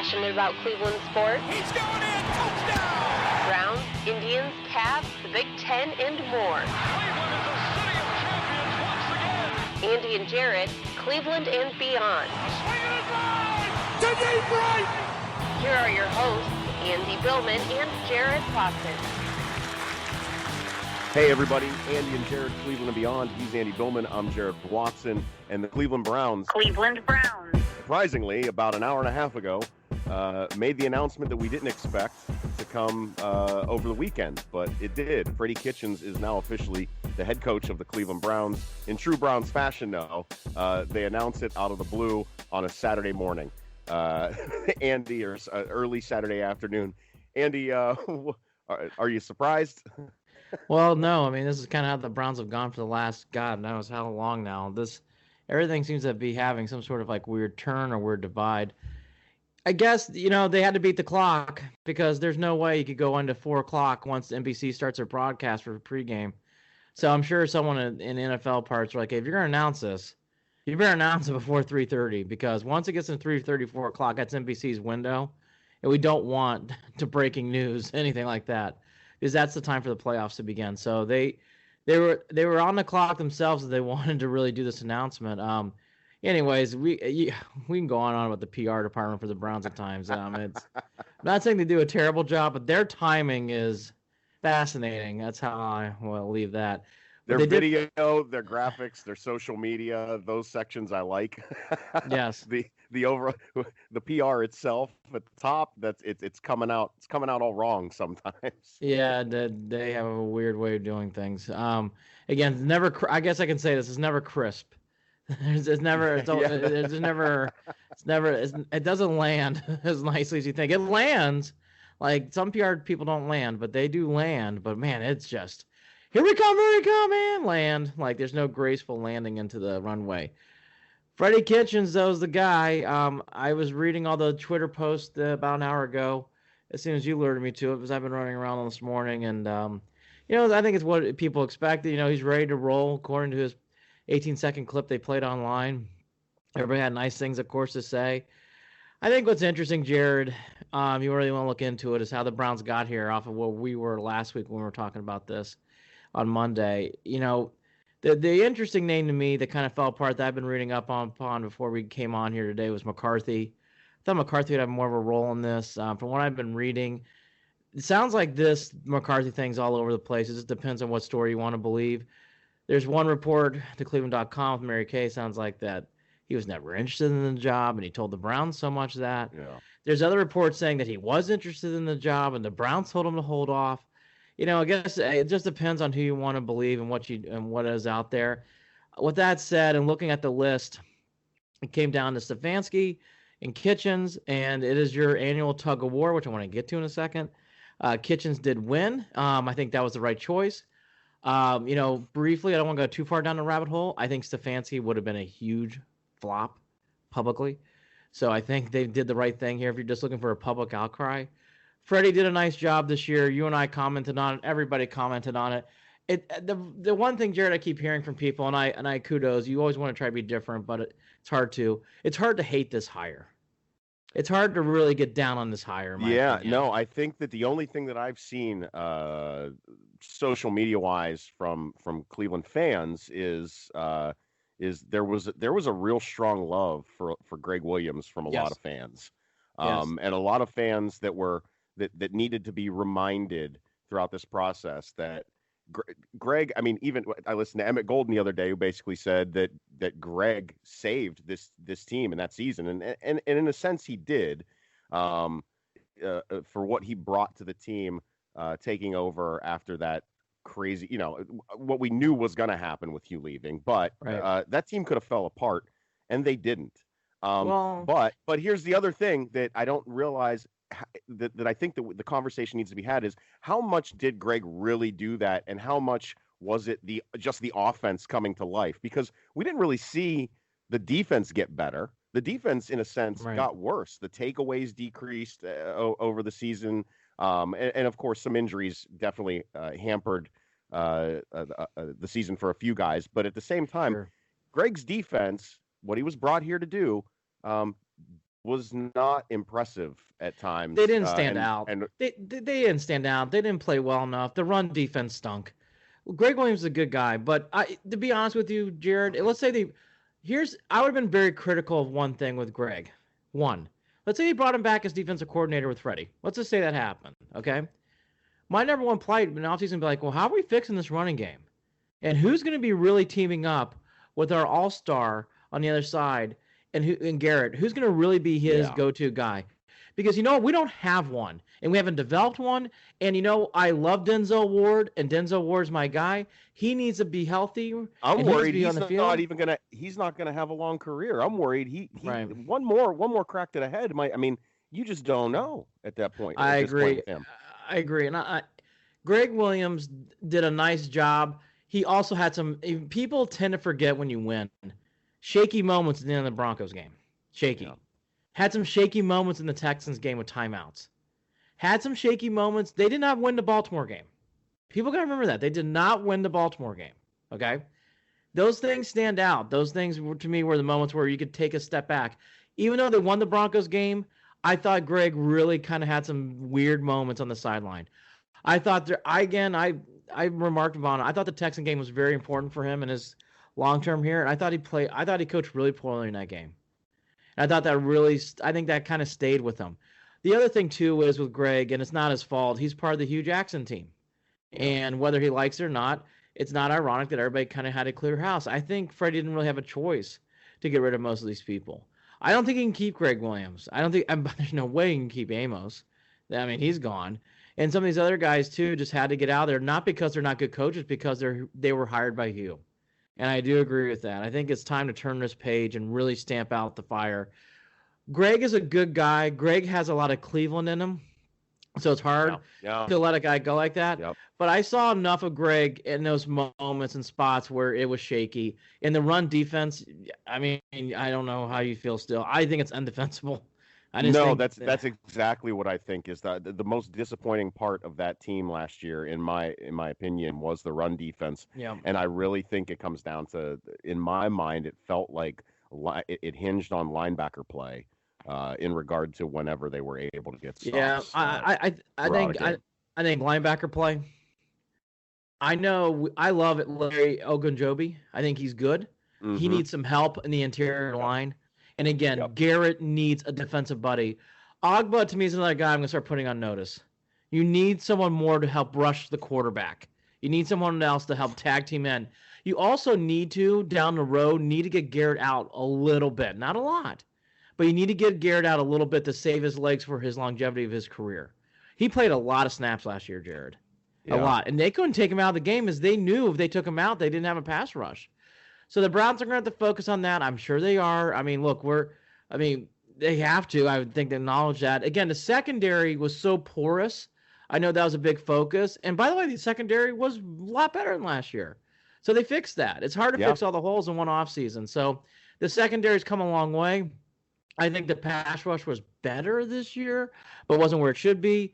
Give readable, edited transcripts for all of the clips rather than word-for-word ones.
passionate about Cleveland sports. He's going in! Touchdown! Browns, Indians, Cavs, the Big Ten, and more. Cleveland is a city of champions once again! Andy and Jarid, Cleveland and beyond. Swinging it line! To deep right! Here are your hosts, Andy Billman and Jarid Watson. Hey everybody, Andy and Jarid, Cleveland and beyond. He's Andy Billman, I'm Jarid Watson, and the Cleveland Browns, surprisingly, about an hour and a half ago, made the announcement that we didn't expect to come over the weekend, but it did. Freddie Kitchens is now officially the head coach of the Cleveland Browns. In true Browns fashion now, they announced it out of the blue on a Saturday morning. Andy, or early Saturday afternoon. Andy, are you surprised? Well, no. I mean, this is kind of how the Browns have gone for the last, God knows how long now. Everything seems to be having some sort of like weird turn or weird divide. I guess, they had to beat the clock because there's no way you could go into 4 o'clock once NBC starts their broadcast for pregame. So I'm sure someone in NFL parts are like, hey, if you're going to announce this, you better announce it before 3:30 because once it gets to 3:30, 4 o'clock, that's NBC's window. And we don't want to breaking news, anything like that. Because that's the time for the playoffs to begin. So they were on the clock themselves. They wanted to really do this announcement. Anyways, we can go on about the PR department for the Browns at times. It's I'm not saying they do a terrible job, but their timing is fascinating. That's how I will leave that. Their video, their graphics, their social media, those sections I like. Yes. The PR itself at the top, it's coming out all wrong sometimes. Yeah, they have a weird way of doing things. Again, never. I guess I can say this is never crisp. It doesn't land as nicely as you think. It lands like some PR people don't land, but they do land. But man, it's just here we come, and land. Like there's no graceful landing into the runway. Freddie Kitchens, though, is the guy. I was reading all the Twitter posts about an hour ago as soon as you alerted me to it because I've been running around this morning. And, I think it's what people expected. He's ready to roll according to his 18-second clip they played online. Everybody had nice things, of course, to say. I think what's interesting, Jarid, you really want to look into it, is how the Browns got here off of where we were last week when we were talking about this on Monday. The interesting name to me that kind of fell apart that I've been reading up on before we came on here today was McCarthy. I thought McCarthy would have more of a role in this. From what I've been reading, it sounds like this McCarthy thing's all over the place. It just depends on what story you want to believe. There's one report to Cleveland.com with Mary Kay. Sounds like that he was never interested in the job, and he told the Browns so much that. Yeah. There's other reports saying that he was interested in the job, and the Browns told him to hold off. I guess it just depends on who you want to believe and what is out there. With that said, and looking at the list, it came down to Stefanski and Kitchens, and it is your annual tug of war, which I want to get to in a second. Kitchens did win. I think that was the right choice. Briefly, I don't want to go too far down the rabbit hole. I think Stefanski would have been a huge flop publicly. So I think they did the right thing here if you're just looking for a public outcry. Freddie did a nice job this year. You and I commented on it. Everybody commented on it. The one thing, Jarid, I keep hearing from people, and I kudos. You always want to try to be different, but it's hard to. It's hard to hate this hire. It's hard to really get down on this hire. No, I think that the only thing that I've seen, social media wise, from Cleveland fans is there was a real strong love for Greg Williams from a lot of fans, and a lot of fans that needed to be reminded throughout this process that Greg, I mean, even I listened to Emmett Golden the other day, who basically said that Greg saved this team in that season. And in a sense he did, for what he brought to the team, taking over after that crazy, what we knew was going to happen with Hugh leaving, but that team could have fell apart and they didn't. But here's the other thing that I don't realize that I think that the conversation needs to be had is how much did Greg really do that, and how much was it just the offense coming to life? Because we didn't really see the defense get better. The defense, in a sense, got worse. The takeaways decreased over the season, and of course, some injuries definitely hampered the season for a few guys. But at the same time, Greg's defense, what he was brought here to do, was not impressive at times. They didn't stand out. And They didn't stand out. They didn't play well enough. The run defense stunk. Greg Williams is a good guy, but to be honest with you, Jared, let's say I would have been very critical of one thing with Greg. One, let's say they brought him back as defensive coordinator with Freddie. Let's just say that happened, okay? My number one plight in the offseason would be like, well, how are we fixing this running game? And who's going to be really teaming up with our all-star on the other side and Garrett? Who's going to really be his go-to guy? Because, we don't have one, and we haven't developed one. And, I love Denzel Ward, and Denzel Ward's my guy. He needs to be healthy. I'm worried he's not gonna have a long career. I'm worried he right. one more crack to the head you just don't know at that point. I agree. I agree. And Greg Williams did a nice job. He also had people tend to forget when you win. Shaky moments at the end of the Broncos game. Shaky. Yeah. Had some shaky moments in the Texans game with timeouts. Had some shaky moments. They did not win the Baltimore game. People got to remember that. They did not win the Baltimore game. Okay? Those things stand out. Those things, to me, were the moments where you could take a step back. Even though they won the Broncos game, I thought Greg really kind of had some weird moments on the sideline. I thought I remarked upon it. I thought the Texan game was very important for him in his long-term here, and I thought he coached really poorly in that game. And I think that kind of stayed with him. The other thing, too, is with Greg, and it's not his fault, he's part of the Hugh Jackson team. And whether he likes it or not, it's not ironic that everybody kind of had a clear house. I think Freddie didn't really have a choice to get rid of most of these people. I don't think he can keep Greg Williams. There's no way he can keep Amos. I mean, he's gone. And some of these other guys, too, just had to get out of there, not because they're not good coaches, because they were hired by Hugh. And I do agree with that. I think it's time to turn this page and really stamp out the fire. Greg is a good guy. Greg has a lot of Cleveland in him, so it's hard to let a guy go like that. Yep. But I saw enough of Greg in those moments and spots where it was shaky. In the run defense, I mean, I don't know how you feel still. I think it's undefensible. That's exactly what I think is the most disappointing part of that team last year, in my opinion, was the run defense. Yeah. And I really think it comes down to, in my mind, it felt like it hinged on linebacker play in regard to whenever they were able to get stops. Yeah, I think linebacker play. I know I love it, Larry Ogunjobi. I think he's good. Mm-hmm. He needs some help in the interior line. And again, Garrett needs a defensive buddy. Ogba, to me, is another guy I'm going to start putting on notice. You need someone more to help rush the quarterback. You need someone else to help tag team in. You also need to, down the road, get Garrett out a little bit. Not a lot. But you need to get Garrett out a little bit to save his legs for his longevity of his career. He played a lot of snaps last year, Jared. A lot. And they couldn't take him out of the game, as they knew if they took him out, they didn't have a pass rush. So the Browns are going to have to focus on that. I'm sure they are. I mean, look, they have to, I would think, acknowledge that. Again, the secondary was so porous. I know that was a big focus. And by the way, the secondary was a lot better than last year. So they fixed that. It's hard to fix all the holes in one offseason. So the secondary's come a long way. I think the pass rush was better this year, but wasn't where it should be.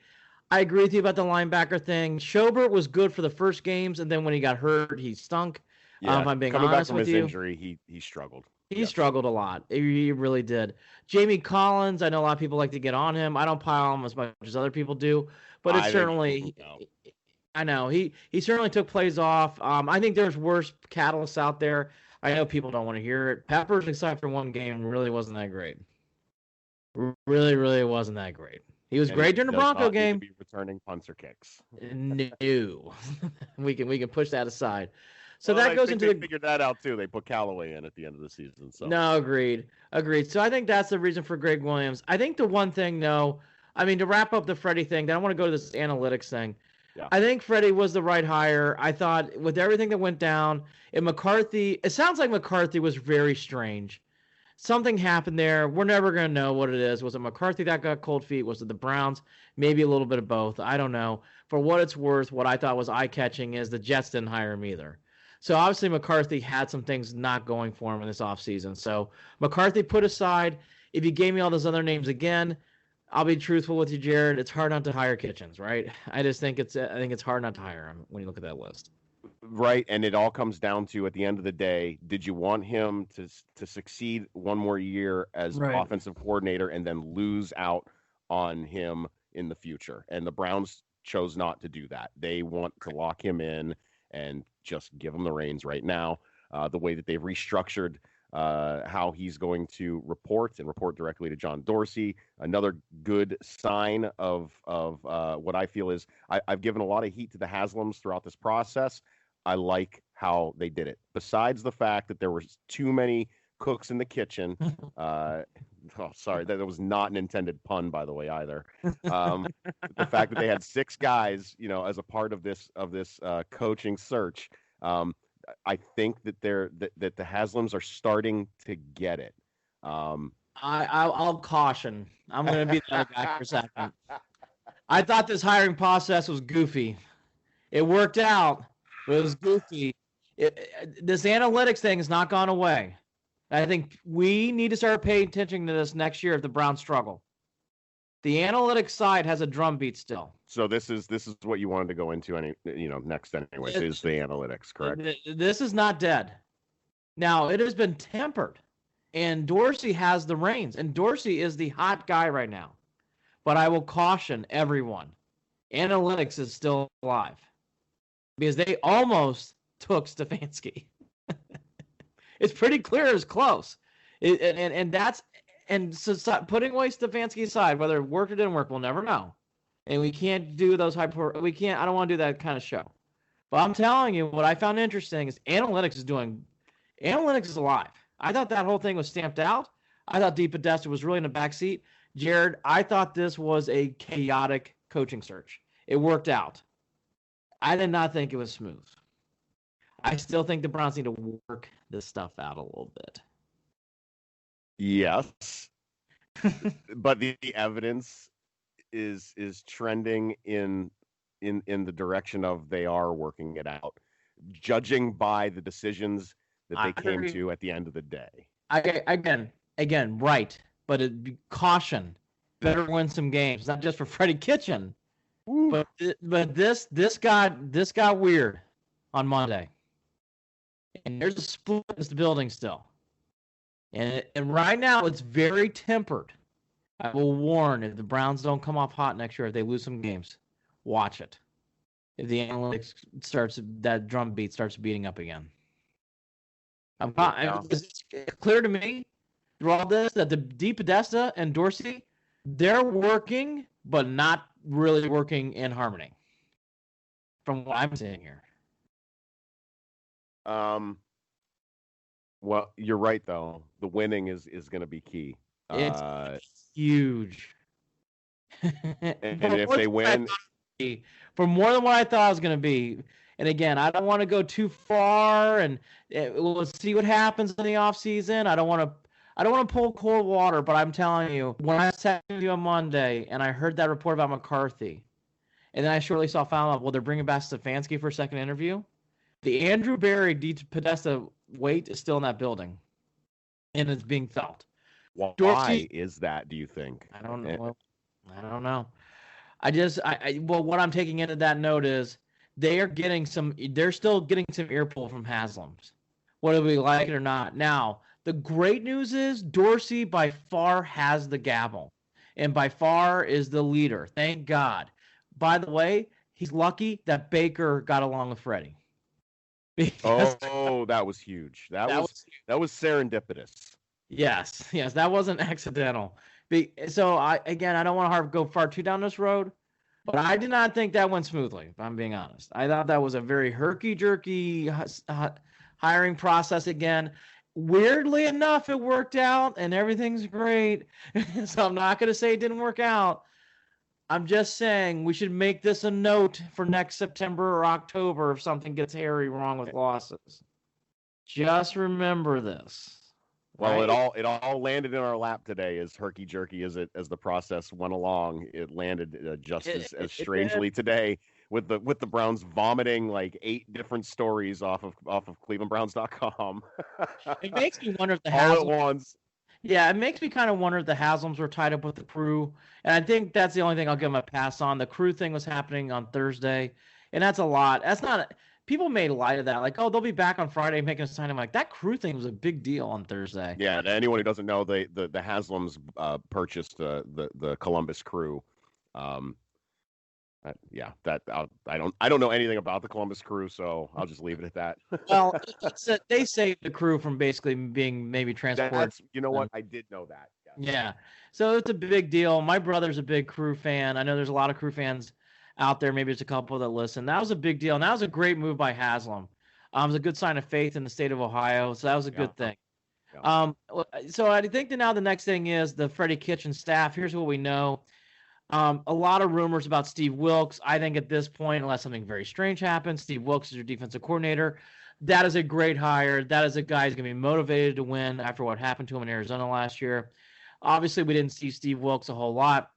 I agree with you about the linebacker thing. Schobert was good for the first games, and then when he got hurt, he stunk. Yeah, if I'm being coming honest back from with his you, injury, he struggled. He struggled a lot. He really did. Jamie Collins, I know a lot of people like to get on him. I don't pile on him as much as other people do, but I know he certainly took plays off. I think there's worse catalysts out there. I know people don't want to hear it. Peppers, except for one game, really wasn't that great. Really wasn't that great. He was great during the Bronco game. Be returning punts or kicks. No, we can push that aside. So that goes into they figured that out too. They put Callaway in at the end of the season. So no, agreed. So I think that's the reason for Greg Williams. I think the one thing, though, to wrap up the Freddie thing, then I want to go to this analytics thing. Yeah. I think Freddie was the right hire. I thought with everything that went down, and McCarthy, it sounds like McCarthy was very strange. Something happened there. We're never going to know what it is. Was it McCarthy that got cold feet? Was it the Browns? Maybe a little bit of both. I don't know. For what it's worth, what I thought was eye-catching is the Jets didn't hire him either. So obviously McCarthy had some things not going for him in this offseason. So McCarthy put aside. If you gave me all those other names again, I'll be truthful with you, Jared. It's hard not to hire Kitchens, right? I just think it's hard not to hire him when you look at that list. Right, and it all comes down to, at the end of the day, did you want him to succeed one more year as Right. offensive coordinator and then lose out on him in the future? And the Browns chose not to do that. They want to lock him in and just give him the reins right now. The way that they've restructured how he's going to report directly to John Dorsey. Another good sign of what I feel is I've given a lot of heat to the Haslams throughout this process. I like how they did it. Besides the fact that there were too many cooks in the kitchen. Sorry, that was not an intended pun, by the way, either. The fact that they had 6 guys, as a part of this coaching search. I think that that the Haslams are starting to get it. I'll caution. I'm going to be the other guy for a second. I thought this hiring process was goofy. It worked out, but it was goofy. This analytics thing has not gone away. I think we need to start paying attention to this next year if the Browns struggle. The analytics side has a drumbeat still. So this is what you wanted to go into next anyways, is the analytics, correct? This is not dead. Now, it has been tempered, and Dorsey has the reins, and Dorsey is the hot guy right now. But I will caution everyone, analytics is still alive because they almost took Stefanski. It's pretty clear it's close. So putting away Stefanski aside, whether it worked or didn't work, we'll never know. And we can't do those I don't want to do that kind of show. But I'm telling you, what I found interesting is analytics is alive. I thought that whole thing was stamped out. I thought Deep Podesta was really in the backseat. Jared, I thought this was a chaotic coaching search. It worked out. I did not think it was smooth. I still think the Browns need to work this stuff out a little bit. Yes. But the evidence is trending in the direction of they are working it out, judging by the decisions that they came to at the end of the day. Again, right. But caution. Better win some games, not just for Freddie Kitchens, but this got weird on Monday. And there's a split in the building still. And right now, it's very tempered. I will warn, if the Browns don't come off hot next year, if they lose some games, watch it. If the analytics that drum beat starts beating up again. It's clear to me through all this that the Deep Podesta and Dorsey, they're working, but not really working in harmony. From what I'm seeing here. Well, you're right though. The winning is going to be key. It's huge. And if they win, for more than what I thought it was going to be. And again, I don't want to go too far, and we'll see what happens in the offseason. I don't want to pull cold water, but I'm telling you, when I sat with you on Monday and I heard that report about McCarthy, and then I shortly saw found out, well, they're bringing back Stefanski for a second interview. The Andrew Berry Podesta weight is still in that building, and it's being felt. Why Dorsey, is that, do you think? I don't know. I don't know. Well, what I'm taking into that note is they're still getting some earpull from Haslams, whether we like it or not. Now, the great news is Dorsey by far has the gavel, and by far is the leader. Thank God. By the way, he's lucky that Baker got along with Freddie. That was huge. That was serendipitous. Yes, that wasn't accidental. So I don't want to go far too down this road, but I did not think that went smoothly, if I'm being honest. I thought that was a very herky-jerky hiring process again. Weirdly enough, it worked out, and everything's great. So I'm not going to say it didn't work out. I'm just saying we should make this a note for next September or October if something gets hairy wrong with losses. Just remember this. Well, right? it all landed in our lap today, as herky jerky as the process went along. It landed just as strangely today with the Browns vomiting like 8 different stories off of ClevelandBrowns.com. It makes me wonder if the all at once. Yeah, it makes me kind of wonder if the Haslams were tied up with the crew. And I think that's the only thing I'll give them a pass on. The crew thing was happening on Thursday, and that's a lot. people made light of that. Like, oh, they'll be back on Friday making a sign. I'm like, that crew thing was a big deal on Thursday. Yeah, and anyone who doesn't know, the Haslams purchased the Columbus Crew. Yeah, I don't know anything about the Columbus Crew, so I'll just leave it at that. Well, they saved the crew from basically being maybe transported. You know what? I did know that. Yes. Yeah. So it's a big deal. My brother's a big crew fan. I know there's a lot of crew fans out there. Maybe there's a couple that listen. That was a big deal. And that was a great move by Haslam. It was a good sign of faith in the state of Ohio. So that was a good thing. Yeah. So I think that now the next thing is the Freddie Kitchens staff. Here's what we know. A lot of rumors about Steve Wilks. I think at this point, unless something very strange happens, Steve Wilks is your defensive coordinator. That is a great hire. That is a guy who's going to be motivated to win after what happened to him in Arizona last year. Obviously, we didn't see Steve Wilks a whole lot.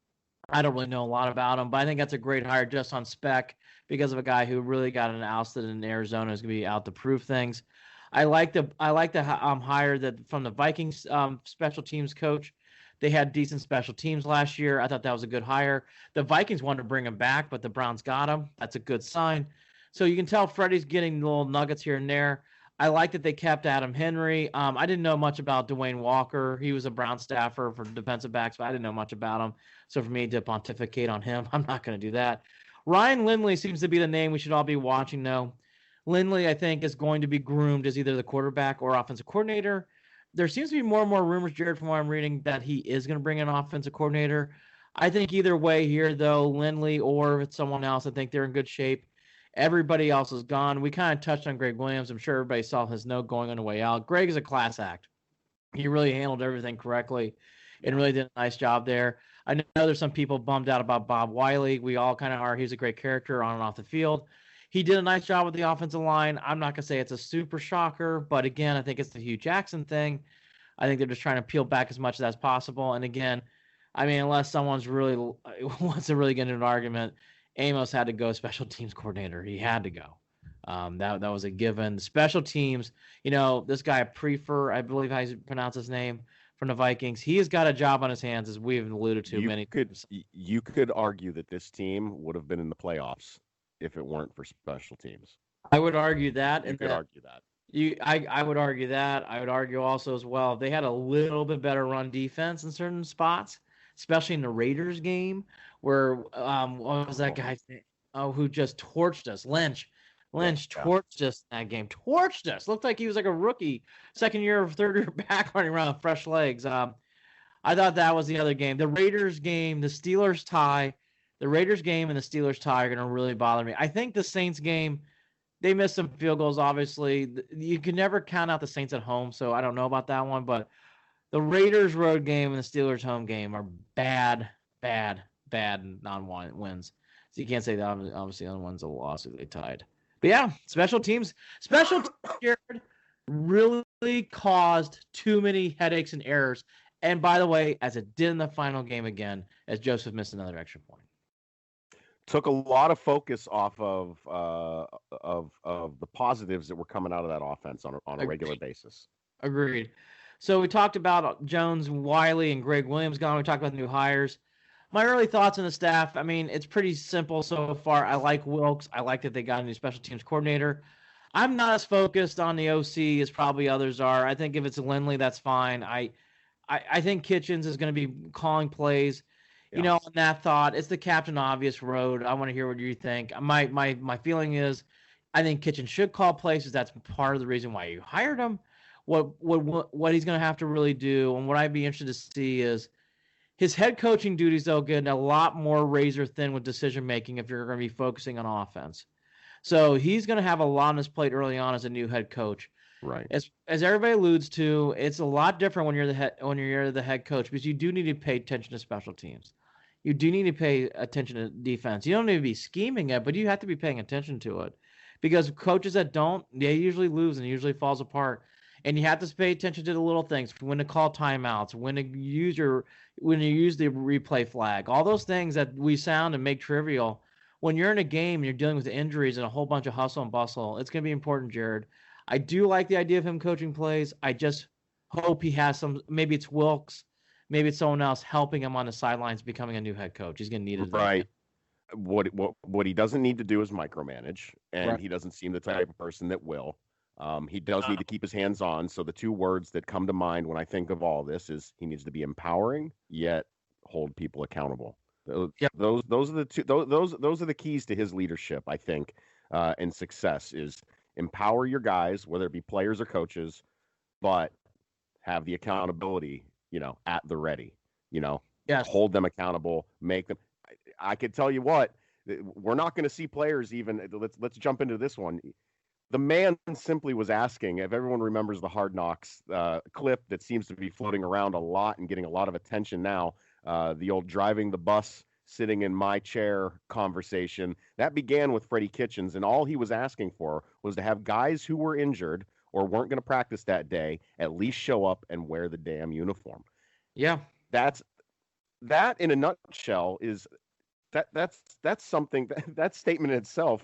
I don't really know a lot about him, but I think that's a great hire just on spec because of a guy who really got an ousted in Arizona is going to be out to prove things. I like the hire that from the Vikings special teams coach. They had decent special teams last year. I thought that was a good hire. The Vikings wanted to bring him back, but the Browns got him. That's a good sign. So you can tell Freddie's getting little nuggets here and there. I like that they kept Adam Henry. I didn't know much about Dwayne Walker. He was a Brown staffer for defensive backs, but I didn't know much about him. So for me to pontificate on him, I'm not going to do that. Ryan Lindley seems to be the name we should all be watching, though. Lindley, I think, is going to be groomed as either the quarterback or offensive coordinator. There seems to be more and more rumors, Jared, from what I'm reading, that he is going to bring an offensive coordinator. I think either way here, though, Lindley or if it's someone else, I think they're in good shape. Everybody else is gone. We kind of touched on Greg Williams. I'm sure everybody saw his note going on the way out. Greg is a class act. He really handled everything correctly and really did a nice job there. I know there's some people bummed out about Bob Wiley. We all kind of are. He's a great character on and off the field. He did a nice job with the offensive line. I'm not going to say it's a super shocker, but again, I think it's the Hugh Jackson thing. I think they're just trying to peel back as much as possible. And again, I mean, unless someone's really wants to really get into an argument, Amos had to go special teams coordinator. He had to go. That was a given. Special teams, this guy Prefer, I believe how you pronounce his name, from the Vikings. He has got a job on his hands, as we've alluded to many times. You could argue that this team would have been in the playoffs if it weren't for special teams. I would argue that. You could argue that. I would argue that. I would argue also as well, they had a little bit better run defense in certain spots, especially in the Raiders game where what was that guy's name? Oh, who just torched us? Lynch torched us in that game. Torched us. Looked like he was like a rookie, second year or third year back running around with fresh legs. I thought that was the other game. The Raiders game, the Steelers tie. The Raiders game and the Steelers tie are going to really bother me. I think the Saints game, they missed some field goals, obviously. You can never count out the Saints at home, so I don't know about that one. But the Raiders road game and the Steelers home game are bad non-wins. So you can't say that. Obviously, the other one's a loss if they tied. But yeah, special teams, Jared, really caused too many headaches and errors. And by the way, as it did in the final game again, as Joseph missed another extra point. Took a lot of focus off of the positives that were coming out of that offense on a regular basis. Agreed. So we talked about Jones, Wiley, and Greg Williams gone. We talked about the new hires. My early thoughts on the staff, I mean, it's pretty simple so far. I like Wilks. I like that they got a new special teams coordinator. I'm not as focused on the OC as probably others are. I think if it's Lindley, that's fine. I think Kitchens is going to be calling plays. On that thought, it's the Captain Obvious road. I want to hear what you think. My feeling is I think Kitchens should call plays because that's part of the reason why you hired him. What he's going to have to really do, and what I'd be interested to see is his head coaching duties, though, getting a lot more razor thin with decision making if you're going to be focusing on offense. So he's going to have a lot on his plate early on as a new head coach. Right. As everybody alludes to, it's a lot different when you're the head coach because you do need to pay attention to special teams. You do need to pay attention to defense. You don't need to be scheming it, but you have to be paying attention to it because coaches that don't, they usually lose and it usually falls apart. And you have to pay attention to the little things, when to call timeouts, when you use the replay flag, all those things that we sound and make trivial. When you're in a game and you're dealing with injuries and a whole bunch of hustle and bustle, it's going to be important, Jared. I do like the idea of him coaching plays. I just hope he has maybe it's Wilks, maybe it's someone else helping him on the sidelines becoming a new head coach. He's going to need it. Right. What he doesn't need to do is micromanage, and Right. he doesn't seem the type of person that will. He does need to keep his hands on. So the two words that come to mind when I think of all this is he needs to be empowering, yet hold people accountable. Those Yep. those are the two. Those are the keys to his leadership, I think, and success is empower your guys, whether it be players or coaches, but have the accountability, at the ready. You know, Yes. hold them accountable, make them. I could tell you what, we're not going to see players even. Let's jump into this one. The man simply was asking if everyone remembers the Hard Knocks clip that seems to be floating around a lot and getting a lot of attention now. The old driving the bus, sitting in my chair conversation that began with Freddie Kitchens, and all he was asking for was to have guys who were injured or weren't going to practice that day at least show up and wear the damn uniform. Yeah. That's that in a nutshell is that's something that statement in itself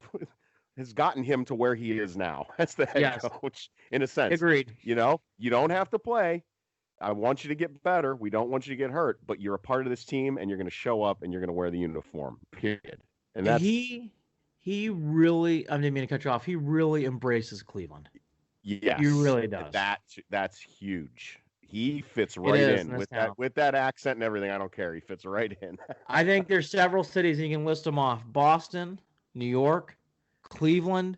has gotten him to where he is now as the head Yes. coach, in a sense. Agreed. You don't have to play. I want you to get better. We don't want you to get hurt, but you're a part of this team and you're going to show up and you're going to wear the uniform, period. And that's, He really, I didn't mean to cut you off. He really embraces Cleveland. yes, He really does. That's huge. He fits right is in in this with town. with that accent and everything. I don't care. He fits right in. I think there's several cities, and you can list them off: Boston, New York, Cleveland.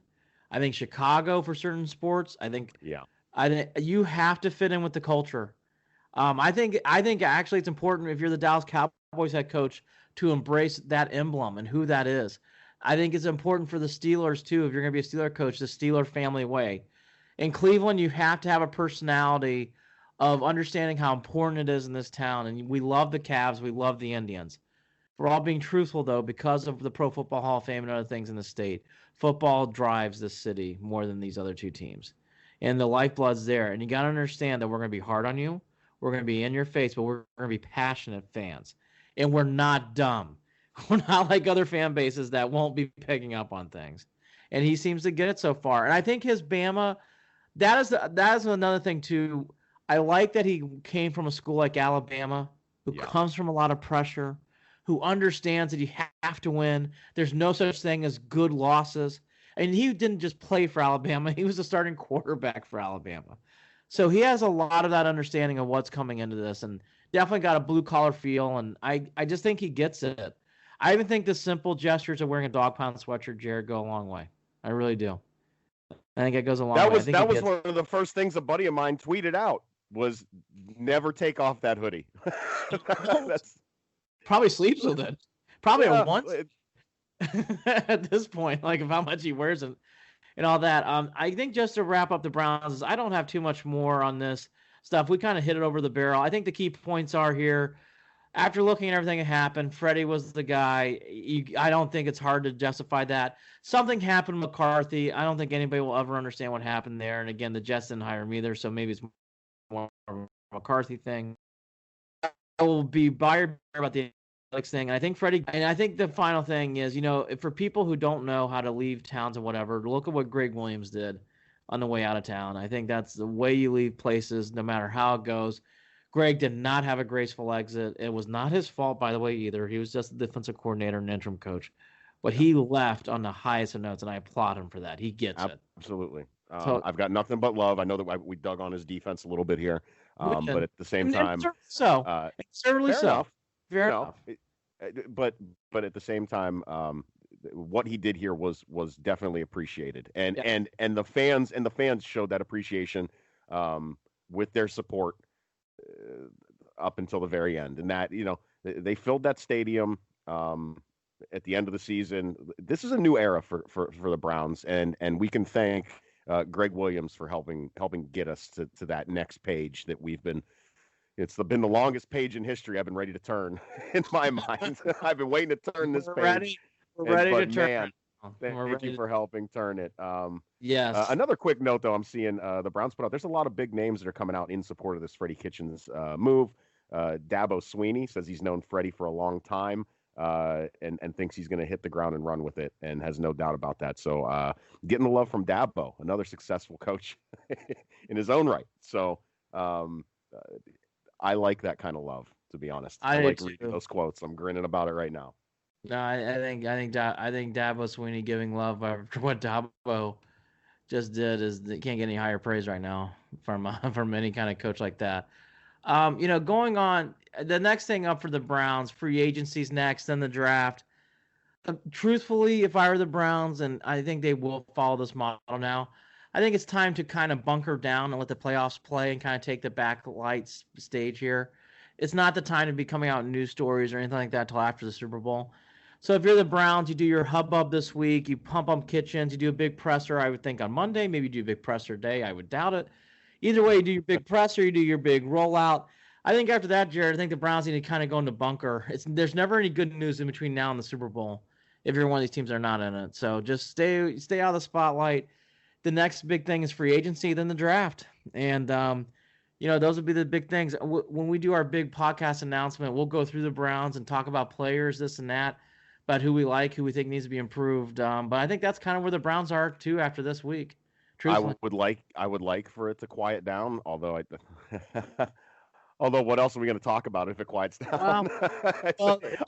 I think Chicago for certain sports. I think you have to fit in with the culture. I think actually it's important if you're the Dallas Cowboys head coach to embrace that emblem and who that is. I think it's important for the Steelers too. If you're going to be a Steeler coach, the Steeler family way. In Cleveland, you have to have a personality of understanding how important it is in this town. And we love the Cavs. We love the Indians. For all being truthful, though, because of the Pro Football Hall of Fame and other things in the state, football drives this city more than these other two teams. And the lifeblood's there. And you got to understand that we're going to be hard on you. We're going to be in your face, but we're going to be passionate fans. And we're not dumb. We're not like other fan bases that won't be picking up on things. And he seems to get it so far. And I think his Bama, that is another thing, too. I like that he came from a school like Alabama, who comes from a lot of pressure, who understands that you have to win. There's no such thing as good losses. And he didn't just play for Alabama. He was the starting quarterback for Alabama. So he has a lot of that understanding of what's coming into this, and definitely got a blue-collar feel, and I just think he gets it. I even think the simple gestures of wearing a dog pound sweatshirt, Jared, go a long way. I really do. I think it goes a long way. That was one of the first things a buddy of mine tweeted out was never take off that hoodie. That's probably sleeps with it. Probably yeah, once at this point, like of how much he wears it and all that. I think just to wrap up the Browns, is I don't have too much more on this stuff. We kind of hit it over the barrel. I think the key points are here. After looking at everything that happened, Freddie was the guy. I don't think it's hard to justify that. Something happened with McCarthy. I don't think anybody will ever understand what happened there. And again, the Jets didn't hire him either, so maybe it's more of a McCarthy thing. I will be buyer about the Alex thing. And I think Freddie, and I think the final thing is, for people who don't know how to leave towns and whatever, look at what Greg Williams did on the way out of town. I think that's the way you leave places, no matter how it goes. Greg did not have a graceful exit. It was not his fault, by the way, either. He was just the defensive coordinator and interim coach. But he left on the highest of notes, and I applaud him for that. He gets it. Absolutely. I've got nothing but love. I know that we dug on his defense a little bit here, but at the same time, certainly so. Fair enough. But at the same time, what he did here was definitely appreciated, and the fans showed that appreciation with their support up until the very end, and that they filled that stadium at the end of the season. This is a new era for the Browns, and we can thank Greg Williams for helping get us to that next page that we've been. It's been the longest page in history I've been ready to turn in my mind. I've been waiting to turn this page. We're ready to turn. Man, thank you for helping turn it. Yes. Another quick note, though, I'm seeing the Browns put out. There's a lot of big names that are coming out in support of this Freddie Kitchens move. Dabo Sweeney says he's known Freddie for a long time and thinks he's going to hit the ground and run with it, and has no doubt about that. So getting the love from Dabo, another successful coach in his own right. So I like that kind of love, to be honest. I like reading those quotes. I'm grinning about it right now. No, I think Dabo Sweeney giving love after what Dabo just did is they can't get any higher praise right now from from any kind of coach like that. Going on the next thing up for the Browns, free agency's next, then the draft. Truthfully, if I were the Browns, and I think they will follow this model now, I think it's time to kind of bunker down and let the playoffs play and kind of take the backlight stage here. It's not the time to be coming out in news stories or anything like that till after the Super Bowl. So if you're the Browns, you do your hubbub this week, you pump up Kitchens, you do a big presser, I would think on Monday, maybe you do a big presser day, I would doubt it. Either way, you do your big presser, you do your big rollout. I think after that, Jared, I think the Browns need to kind of go into bunker. There's never any good news in between now and the Super Bowl if you're one of these teams that are not in it. So just stay out of the spotlight. The next big thing is free agency, then the draft. And, those would be the big things. When we do our big podcast announcement, we'll go through the Browns and talk about players, this and that, about who we like, who we think needs to be improved. But I think that's kind of where the Browns are, too, after this week. Truthfully. I would like for it to quiet down, although Although, what else are we going to talk about if it quiets down?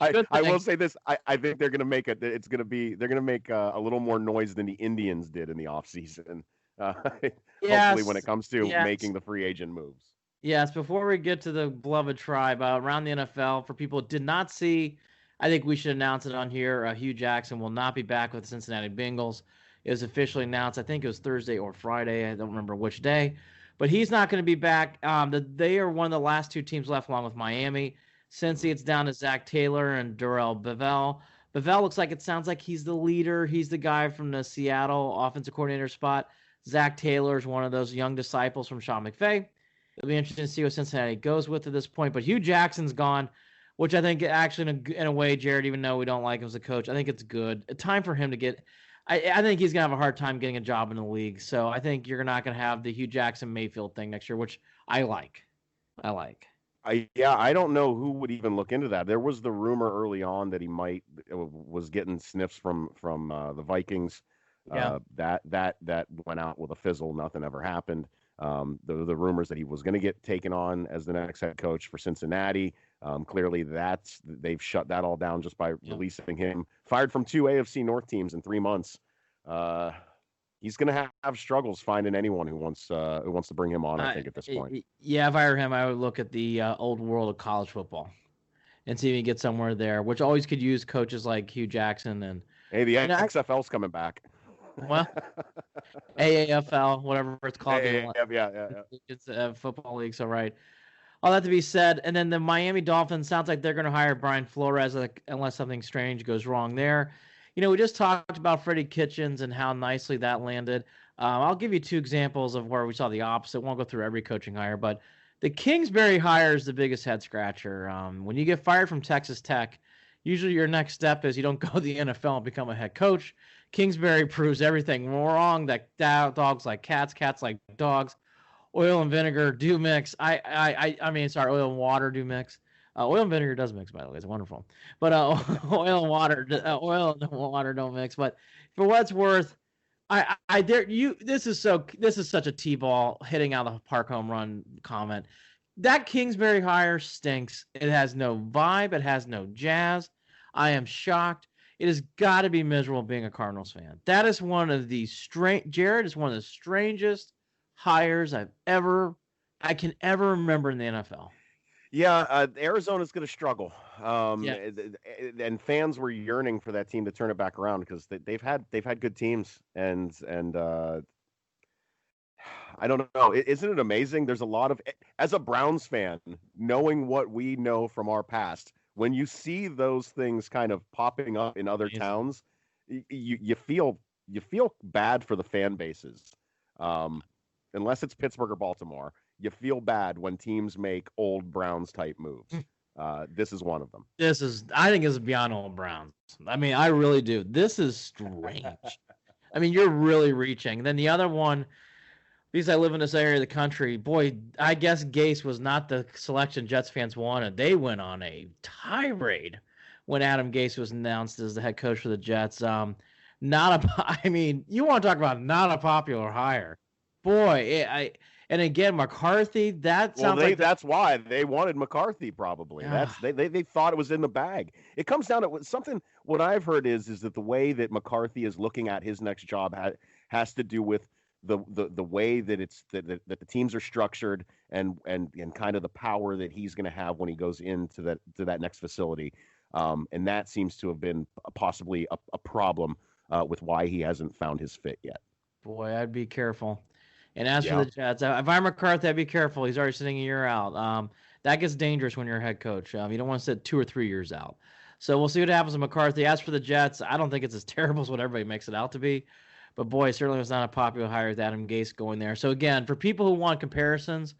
I will say this: I think they're going to make it. It's going to be they're going to make a little more noise than the Indians did in the offseason. Hopefully, when it comes to making the free agent moves. Yes. Before we get to the beloved tribe around the NFL, for people who did not see, I think we should announce it on here. Hugh Jackson will not be back with the Cincinnati Bengals. It was officially announced. I think it was Thursday or Friday. I don't remember which day. But he's not going to be back. They are one of the last two teams left, along with Miami. Cincy, it's down to Zach Taylor and Darrell Bevell. Bevell sounds like he's the leader. He's the guy from the Seattle offensive coordinator spot. Zach Taylor is one of those young disciples from Sean McVay. It'll be interesting to see what Cincinnati goes with at this point. But Hugh Jackson's gone, which I think actually in a way, Jared, even though we don't like him as a coach, I think it's good. Time for him to get – I think he's going to have a hard time getting a job in the league. So I think you're not going to have the Hugh Jackson Mayfield thing next year, which I like. I don't know who would even look into that. There was the rumor early on that he was getting sniffs from the Vikings. That went out with a fizzle. Nothing ever happened. The rumors that he was going to get taken on as the next head coach for Cincinnati. Clearly, they've shut that all down just by releasing him. Fired from 2 AFC North teams in 3 months. He's going to have struggles finding anyone who wants to bring him on. I think at this point. Yeah, if I were him, I would look at the old world of college football and see if he can get somewhere there. Which always could use coaches like Hugh Jackson and. Hey, the XFL's coming back. Well, AAFL, whatever it's called. Yeah. It's a football league, so right. All that to be said, and then the Miami Dolphins sounds like they're going to hire Brian Flores unless something strange goes wrong there. We just talked about Freddie Kitchens and how nicely that landed. I'll give you 2 examples of where we saw the opposite. Won't go through every coaching hire, but the Kingsbury hire is the biggest head scratcher. When you get fired from Texas Tech, usually your next step is you don't go to the NFL and become a head coach. Kingsbury proves everything wrong, that dogs like cats, cats like dogs. Oil and vinegar do mix. Oil and water do mix. Oil and vinegar does mix, by the way. It's wonderful. But oil and water don't mix. But for what it's worth, I dare you. This is such a T-ball hitting out of the park home run comment. That Kingsbury hire stinks. It has no vibe. It has no jazz. I am shocked. It has got to be miserable being a Cardinals fan. That is one of the Jared is one of the strangest hires I can ever remember in the NFL. Yeah, Arizona's going to struggle. And fans were yearning for that team to turn it back around because they've had good teams and I don't know. Isn't it amazing? There's a lot of, as a Browns fan, knowing what we know from our past, when you see those things kind of popping up in other towns, you feel bad for the fan bases. Unless it's Pittsburgh or Baltimore, you feel bad when teams make old Browns type moves. This is one of them. I think this is beyond old Browns. I mean, I really do. This is strange. I mean, you're really reaching. And then the other one, because I live in this area of the country, boy, I guess Gase was not the selection Jets fans wanted. They went on a tirade when Adam Gase was announced as the head coach for the Jets. You want to talk about not a popular hire. Boy, And again, McCarthy, that Well, sounds like that's why they wanted McCarthy. Probably they thought it was in the bag. It comes down to something. What I've heard is that the way that McCarthy is looking at his next job has to do with the way that that the teams are structured and kind of the power that he's going to have when he goes into that next facility. And that seems to have been possibly a problem with why he hasn't found his fit yet. Boy, I'd be careful. And as for the Jets, if I'm McCarthy, I'd be careful. He's already sitting a year out. That gets dangerous when you're a head coach. You don't want to sit 2 or 3 years out. So we'll see what happens with McCarthy. As for the Jets, I don't think it's as terrible as what everybody makes it out to be. But boy, it certainly was not a popular hire with Adam Gase going there. So again, for people who want comparisons,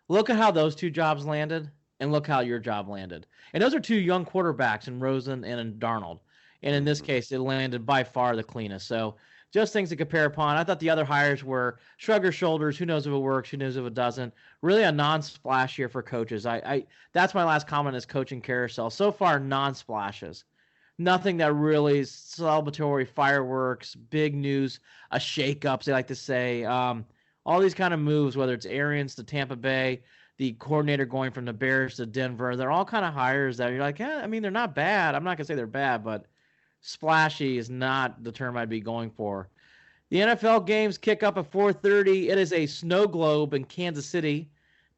look at how those 2 jobs landed and look how your job landed. And those are 2 young quarterbacks in Rosen and in Darnold. And in this case, it landed by far the cleanest. So just things to compare upon. I thought the other hires were shrug your shoulders. Who knows if it works? Who knows if it doesn't? Really a non-splash year for coaches. I that's my last comment as coaching carousel. So far, non-splashes. Nothing that really celebratory fireworks, big news, a shake-up, they like to say. All these kind of moves, whether it's Arians to Tampa Bay, the coordinator going from the Bears to Denver, they're all kind of hires that you're like, I mean, they're not bad. I'm not going to say they're bad, but splashy is not the term I'd be going for. The NFL games kick up at 4:30. It is a snow globe in Kansas City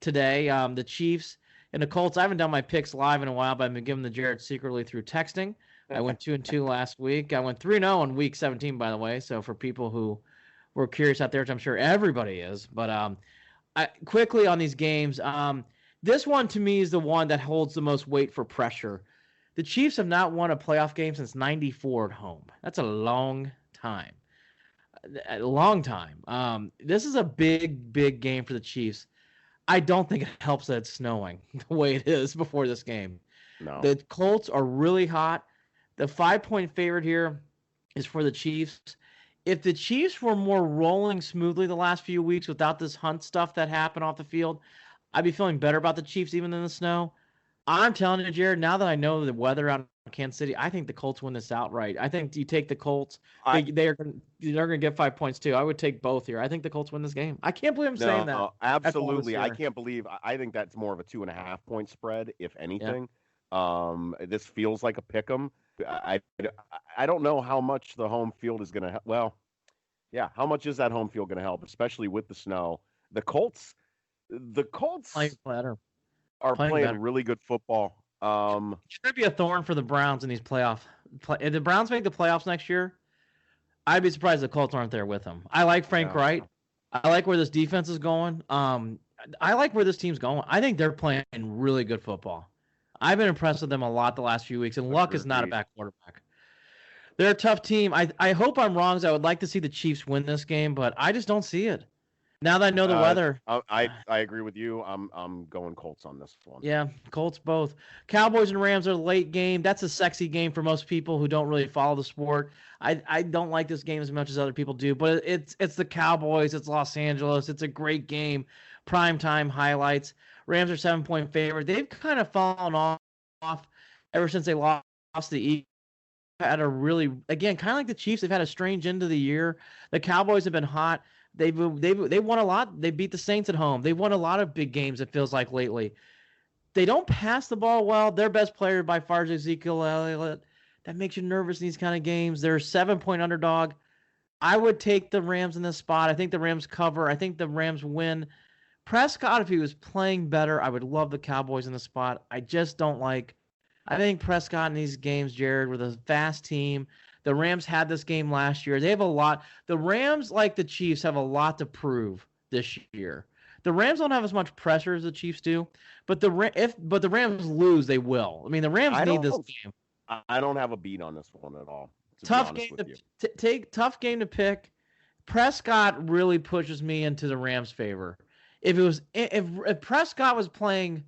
today. The Chiefs and the Colts. I haven't done my picks live in a while, but I've been giving the Jared secretly through texting. I went 2-2 last week. I went 3-0 in week 17, by the way. So for people who were curious out there, which I'm sure everybody is. But quickly on these games, this one to me is the one that holds the most weight for pressure. The Chiefs have not won a playoff game since '94 at home. That's a long time. A long time. This is a big, big game for the Chiefs. I don't think it helps that it's snowing the way it is before this game. No. The Colts are really hot. The 5-point favorite here is for the Chiefs. If the Chiefs were more rolling smoothly the last few weeks without this Hunt stuff that happened off the field, I'd be feeling better about the Chiefs even than the snow. I'm telling you, Jared, now that I know the weather out in Kansas City, I think the Colts win this outright. I think you take the Colts. They're going to get 5 points too. I would take both here. I think the Colts win this game. I can't believe I'm saying that. Absolutely. I can't believe. I think that's more of a 2.5 point spread, if anything. Yeah. This feels like a pick 'em. I don't know how much the home field is going to help. Well, yeah, how much is that home field going to help, especially with the snow? The Colts are playing really good football. It's going to be a thorn for the Browns in these playoffs. If the Browns make the playoffs next year, I'd be surprised the Colts aren't there with them. I like Frank Wright. I like where this defense is going. I like where this team's going. I think they're playing really good football. I've been impressed with them a lot the last few weeks, and Luck is not a bad quarterback. They're a tough team. I hope I'm wrong, so I would like to see the Chiefs win this game, but I just don't see it. Now that I know the weather. I agree with you. I'm going Colts on this one. Yeah, Colts both. Cowboys and Rams are a late game. That's a sexy game for most people who don't really follow the sport. I don't like this game as much as other people do, but it's the Cowboys. It's Los Angeles. It's a great game. Primetime highlights. Rams are 7-point favorite. They've kind of fallen off ever since they lost the Eagles. Had a really, again, kind of like the Chiefs, they've had a strange end of the year. The Cowboys have been hot. They won a lot. They beat the Saints at home. They've won a lot of big games, it feels like, lately. They don't pass the ball well. Their best player by far is Ezekiel Elliott. That makes you nervous in these kind of games. They're a 7-point underdog. I would take the Rams in this spot. I think the Rams cover. I think the Rams win. Prescott, if he was playing better, I would love the Cowboys in the spot. I just don't like. I think Prescott in these games, Jared, with a fast team. The Rams had this game last year. They have a lot. The Rams, like the Chiefs, have a lot to prove this year. The Rams don't have as much pressure as the Chiefs do, but the Rams lose, they will. I mean, the Rams need this game. I don't have a beat on this one at all. Tough game tough game to pick. Prescott really pushes me into the Rams' favor. If Prescott was playing,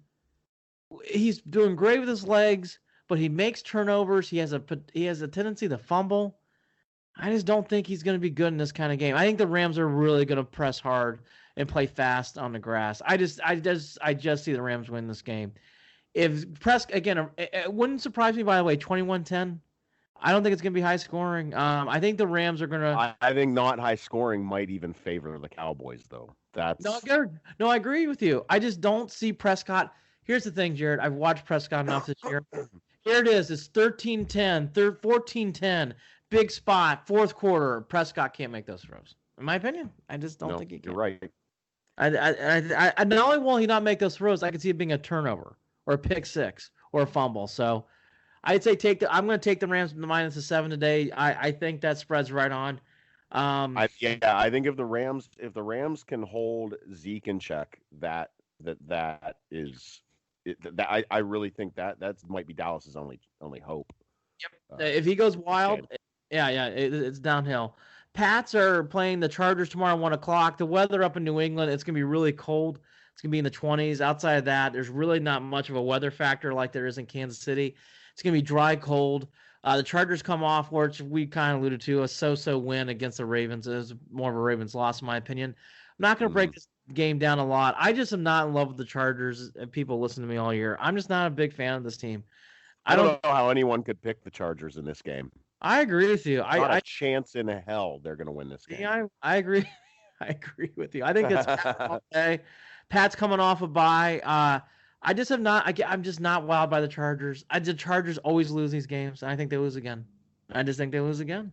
he's doing great with his legs, but he makes turnovers. He has a tendency to fumble. I just don't think he's going to be good in this kind of game. I think the Rams are really going to press hard and play fast on the grass. I just see the Rams win this game. If Prescott, again, it wouldn't surprise me, by the way, 21-10. I don't think it's going to be high scoring. I think the Rams are going to. I think not high scoring might even favor the Cowboys, though. That's No, Jared, no, I agree with you. I just don't see Prescott. Here's the thing, Jared. I've watched Prescott enough this year. Here it is. It's 13-10, 14-10, big spot, fourth quarter. Prescott can't make those throws. In my opinion, I just don't think he can. You're right. I not only will he not make those throws, I can see it being a turnover or a pick six or a fumble. So I'd say I'm going to take the Rams minus the 7 today. I think that spread's right on. I think if the Rams can hold Zeke in check, that is that I really think that might be Dallas's only hope. Yep. If he goes wild, it's downhill. Pats are playing the Chargers tomorrow at 1:00. The weather up in New England, it's gonna be really cold. It's gonna be in the 20s. Outside of that, there's really not much of a weather factor like there is in Kansas City. It's gonna be dry, cold. The Chargers come off, which we kind of alluded to, a so-so win against the Ravens. It was more of a Ravens loss, in my opinion. I'm not going to break this game down a lot. I just am not in love with the Chargers. People listen to me all year. I'm just not a big fan of this team. I don't know how anyone could pick the Chargers in this game. I agree with you. Not a chance in hell they're going to win this game. Yeah, I agree. I agree with you. I think it's all day. Pat's coming off a bye. I'm just not wowed by the Chargers. The Chargers always lose these games, and I think they lose again. I just think they lose again.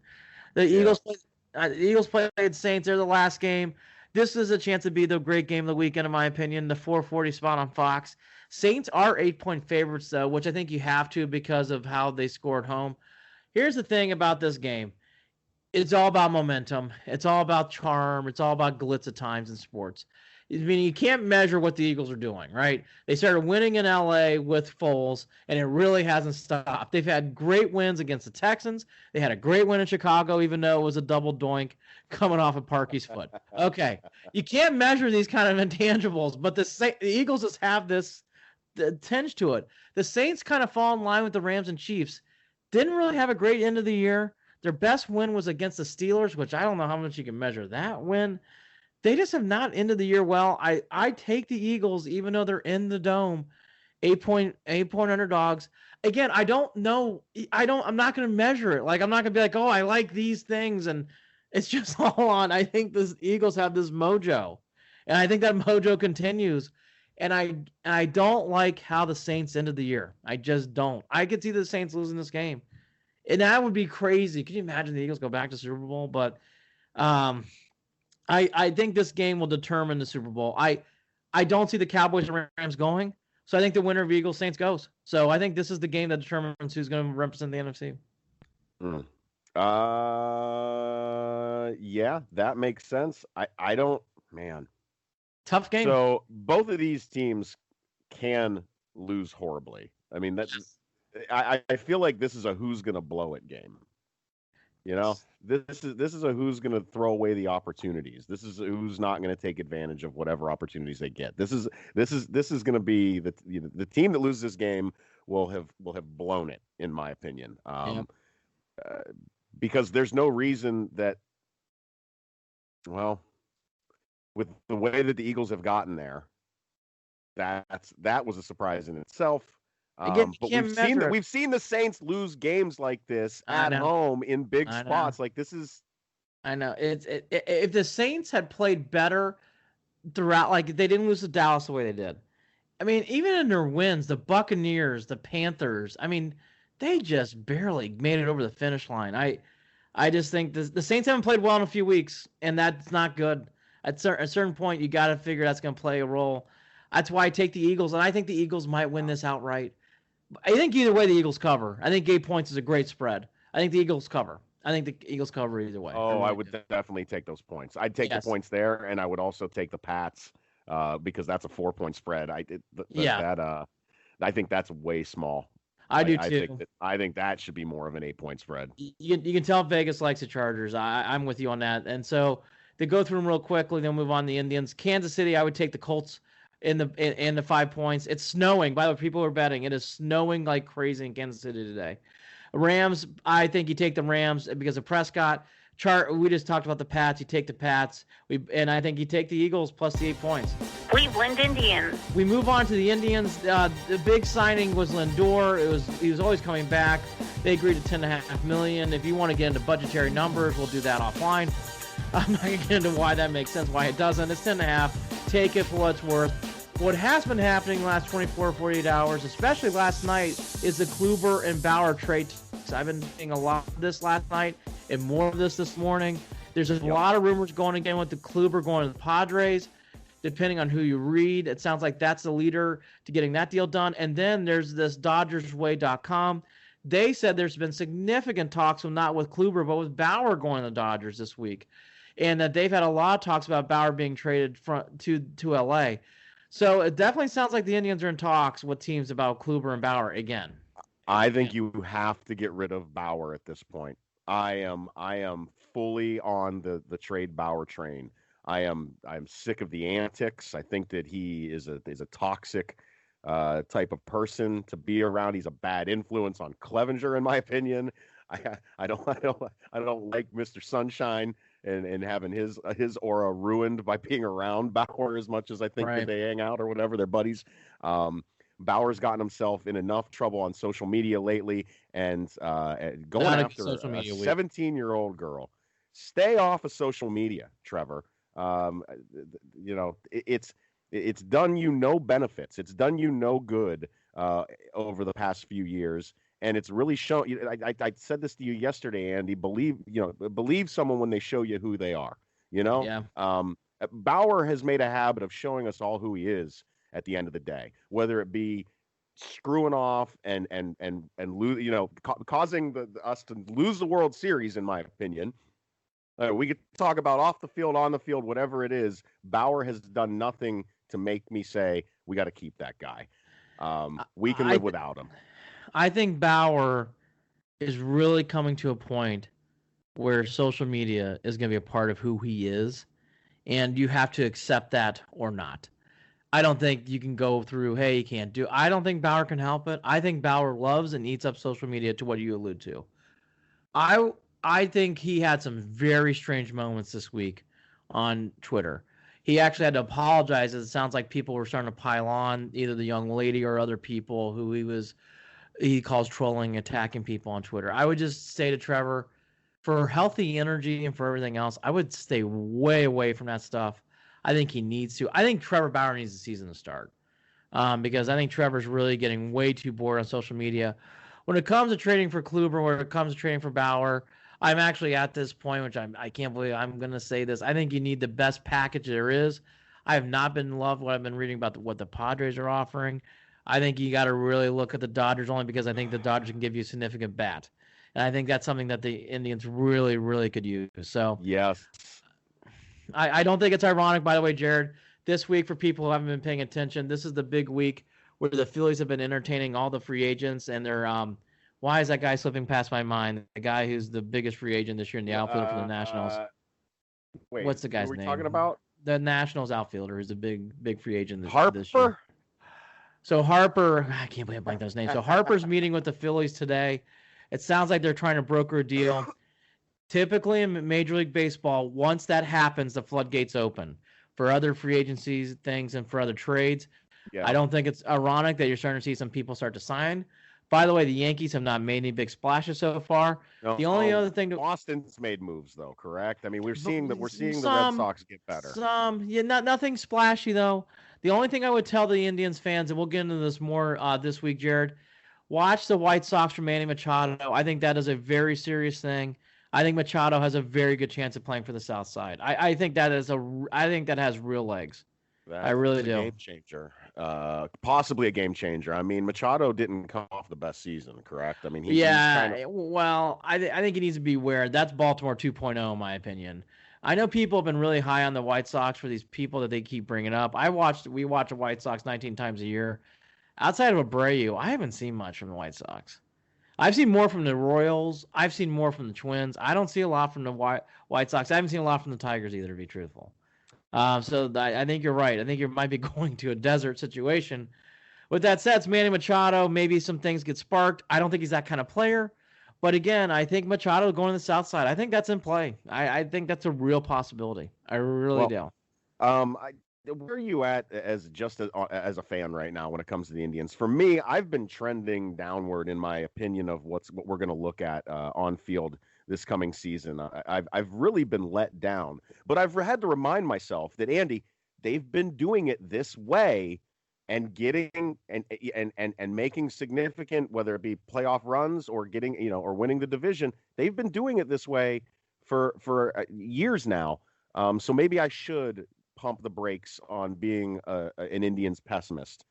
The Eagles played Saints. They're the last game. This is a chance to be the great game of the weekend, in my opinion. The 4:40 spot on Fox. Saints are 8-point favorites, though, which I think you have to because of how they scored home. Here's the thing about this game. It's all about momentum. It's all about charm. It's all about glitz at times in sports. I mean, you can't measure what the Eagles are doing, right? They started winning in L.A. with Foles, and it really hasn't stopped. They've had great wins against the Texans. They had a great win in Chicago, even though it was a double doink coming off of Parkey's foot. Okay, you can't measure these kind of intangibles, but the Eagles just have this tinge to it. The Saints kind of fall in line with the Rams and Chiefs. Didn't really have a great end of the year. Their best win was against the Steelers, which I don't know how much you can measure that win. They just have not ended the year well. I take the Eagles, even though they're in the dome, 8-point underdogs. Again, I don't know. I'm not going to measure it. Like, I'm not going to be like, oh, I like these things. And it's just all on. I think the Eagles have this mojo. And I think that mojo continues. And I don't like how the Saints ended the year. I just don't. I could see the Saints losing this game. And that would be crazy. Can you imagine the Eagles go back to Super Bowl? But I think this game will determine the Super Bowl. I don't see the Cowboys and Rams going, so I think the winner of Eagles Saints goes. So I think this is the game that determines who's going to represent the NFC. Yeah, that makes sense. I don't, man. Tough game. So both of these teams can lose horribly. I mean, I feel like this is a who's going to blow it game. You know, this is a who's going to throw away the opportunities. This is who's not going to take advantage of whatever opportunities they get. This is going to be the team that loses this game will have blown it, in my opinion. Because there's no reason that, well, with the way that the Eagles have gotten there, that was a surprise in itself. Again, but we've seen the Saints lose games like this at home in big spots. Like this is, I know if the Saints had played better throughout, like they didn't lose to Dallas the way they did. I mean, even in their wins, the Buccaneers, the Panthers, I mean, they just barely made it over the finish line. I just think the Saints haven't played well in a few weeks, and that's not good. At a certain point, you got to figure that's going to play a role. That's why I take the Eagles, and I think the Eagles might win this outright. I think either way the Eagles cover. I think 8 points is a great spread. I think the Eagles cover. I think the Eagles cover either way. Oh, I would definitely take those points. I'd take the points there, and I would also take the Pats because that's a 4-point spread. I think that's way small. I do too. I think that should be more of an 8-point spread. You can tell Vegas likes the Chargers. I'm with you on that. And so to go through them real quickly, then move on to the Indians. Kansas City, I would take the Colts in the 5 points. It's snowing. By the way, people are betting. It is snowing like crazy in Kansas City today. Rams, I think you take the Rams because of Prescott. We just talked about the Pats. You take the Pats. And I think you take the Eagles plus the 8 points. Cleveland Indians. We move on to the Indians. The big signing was Lindor. He was always coming back. They agreed to $10.5 million. If you want to get into budgetary numbers, we'll do that offline. I'm not going to get into why that makes sense, why it doesn't. It's 10.5. Take it for what it's worth. What has been happening the last 24 or 48 hours, especially last night, is the Kluber and Bauer trade. I've been seeing a lot of this last night and more of this morning. There's a lot of rumors going again with the Kluber going to the Padres. Depending on who you read, it sounds like that's the leader to getting that deal done. And then there's this DodgersWay.com. They said there's been significant talks, not with Kluber, but with Bauer going to the Dodgers this week. And that they've had a lot of talks about Bauer being traded to L.A. So it definitely sounds like the Indians are in talks with teams about Kluber and Bauer again. I think you have to get rid of Bauer at this point. I am fully on the trade Bauer train. I'm sick of the antics. I think that he is a toxic type of person to be around. He's a bad influence on Clevenger, in my opinion. I don't like Mr. Sunshine and having his aura ruined by being around Bauer as much as I think that they hang out or whatever. They're buddies. Bauer's gotten himself in enough trouble on social media lately and going after a 17-year-old girl. Stay off of social media, Trevor. It's done you no benefits. It's done you no good over the past few years, and it's really shown. I said this to you yesterday, Andy. Believe someone when they show you who they are. Bauer has made a habit of showing us all who he is at the end of the day, whether it be screwing off and lose, causing us to lose the World Series, in my opinion. We could talk about off the field, on the field, whatever it is. Bauer has done nothing to make me say we got to keep that guy. We can live without him. I think Bauer is really coming to a point where social media is going to be a part of who he is, and you have to accept that or not. I don't think you can go through, hey, you can't do. I don't think Bauer can help it. I think Bauer loves and eats up social media, to what you allude to. I think he had some very strange moments this week on Twitter. He actually had to apologize, as it sounds like people were starting to pile on, either the young lady or other people who he calls trolling, attacking people on Twitter. I would just say to Trevor, for healthy energy and for everything else, I would stay way away from that stuff. I think he needs to. I think Trevor Bauer needs the season to start because I think Trevor's really getting way too bored on social media. When it comes to trading for Kluber, when it comes to trading for Bauer, I'm actually at this point, which I can't believe I'm going to say this. I think you need the best package there is. I have not been in love with what I've been reading about what the Padres are offering. I think you got to really look at the Dodgers only because I think the Dodgers can give you a significant bat. And I think that's something that the Indians really, really could use. So yes. I don't think it's ironic, by the way, Jared. This week, for people who haven't been paying attention, this is the big week where the Phillies have been entertaining all the free agents, and they're why is that guy slipping past my mind? The guy who's the biggest free agent this year in the outfield for the Nationals. Wait, what's the guy's name? Who are we talking about? The Nationals outfielder is a big free agent this year. Harper? So Harper, I can't believe I blanked those names. So Harper's meeting with the Phillies today. It sounds like they're trying to broker a deal. Typically in Major League Baseball, once that happens, the floodgates open for other free agencies, things, and for other trades. Yeah. I don't think it's ironic that you're starting to see some people start to sign. By the way, the Yankees have not made any big splashes so far. No, the only other thing Boston's made moves though, correct? I mean, we're seeing the Red Sox get better. Nothing splashy though. The only thing I would tell the Indians fans, and we'll get into this more this week, Jared, watch the White Sox for Manny Machado. I think that is a very serious thing. I think Machado has a very good chance of playing for the South Side. I think that has real legs. I really do. Game changer, possibly a game changer. I mean, Machado didn't come off the best season, correct? I mean, well, I think he needs to be aware. That's Baltimore 2.0, in my opinion. I know people have been really high on the White Sox for these people that they keep bringing up. We watch the White Sox 19 times a year. Outside of Abreu, I haven't seen much from the White Sox. I've seen more from the Royals. I've seen more from the Twins. I don't see a lot from the White Sox. I haven't seen a lot from the Tigers either, to be truthful. So I think you're right. I think you might be going to a desert situation. With that said, it's Manny Machado. Maybe some things get sparked. I don't think he's that kind of player. But again, I think Machado going to the South Side, I think that's in play. I think that's a real possibility. I really do. Where are you at as a fan right now when it comes to the Indians? For me, I've been trending downward in my opinion of what we're going to look at on field this coming season. I've really been let down, but I've had to remind myself that, Andy, they've been doing it this way and getting and making significant, whether it be playoff runs or getting, or winning the division. They've been doing it this way for years now. So maybe I should pump the brakes on being an Indians pessimist.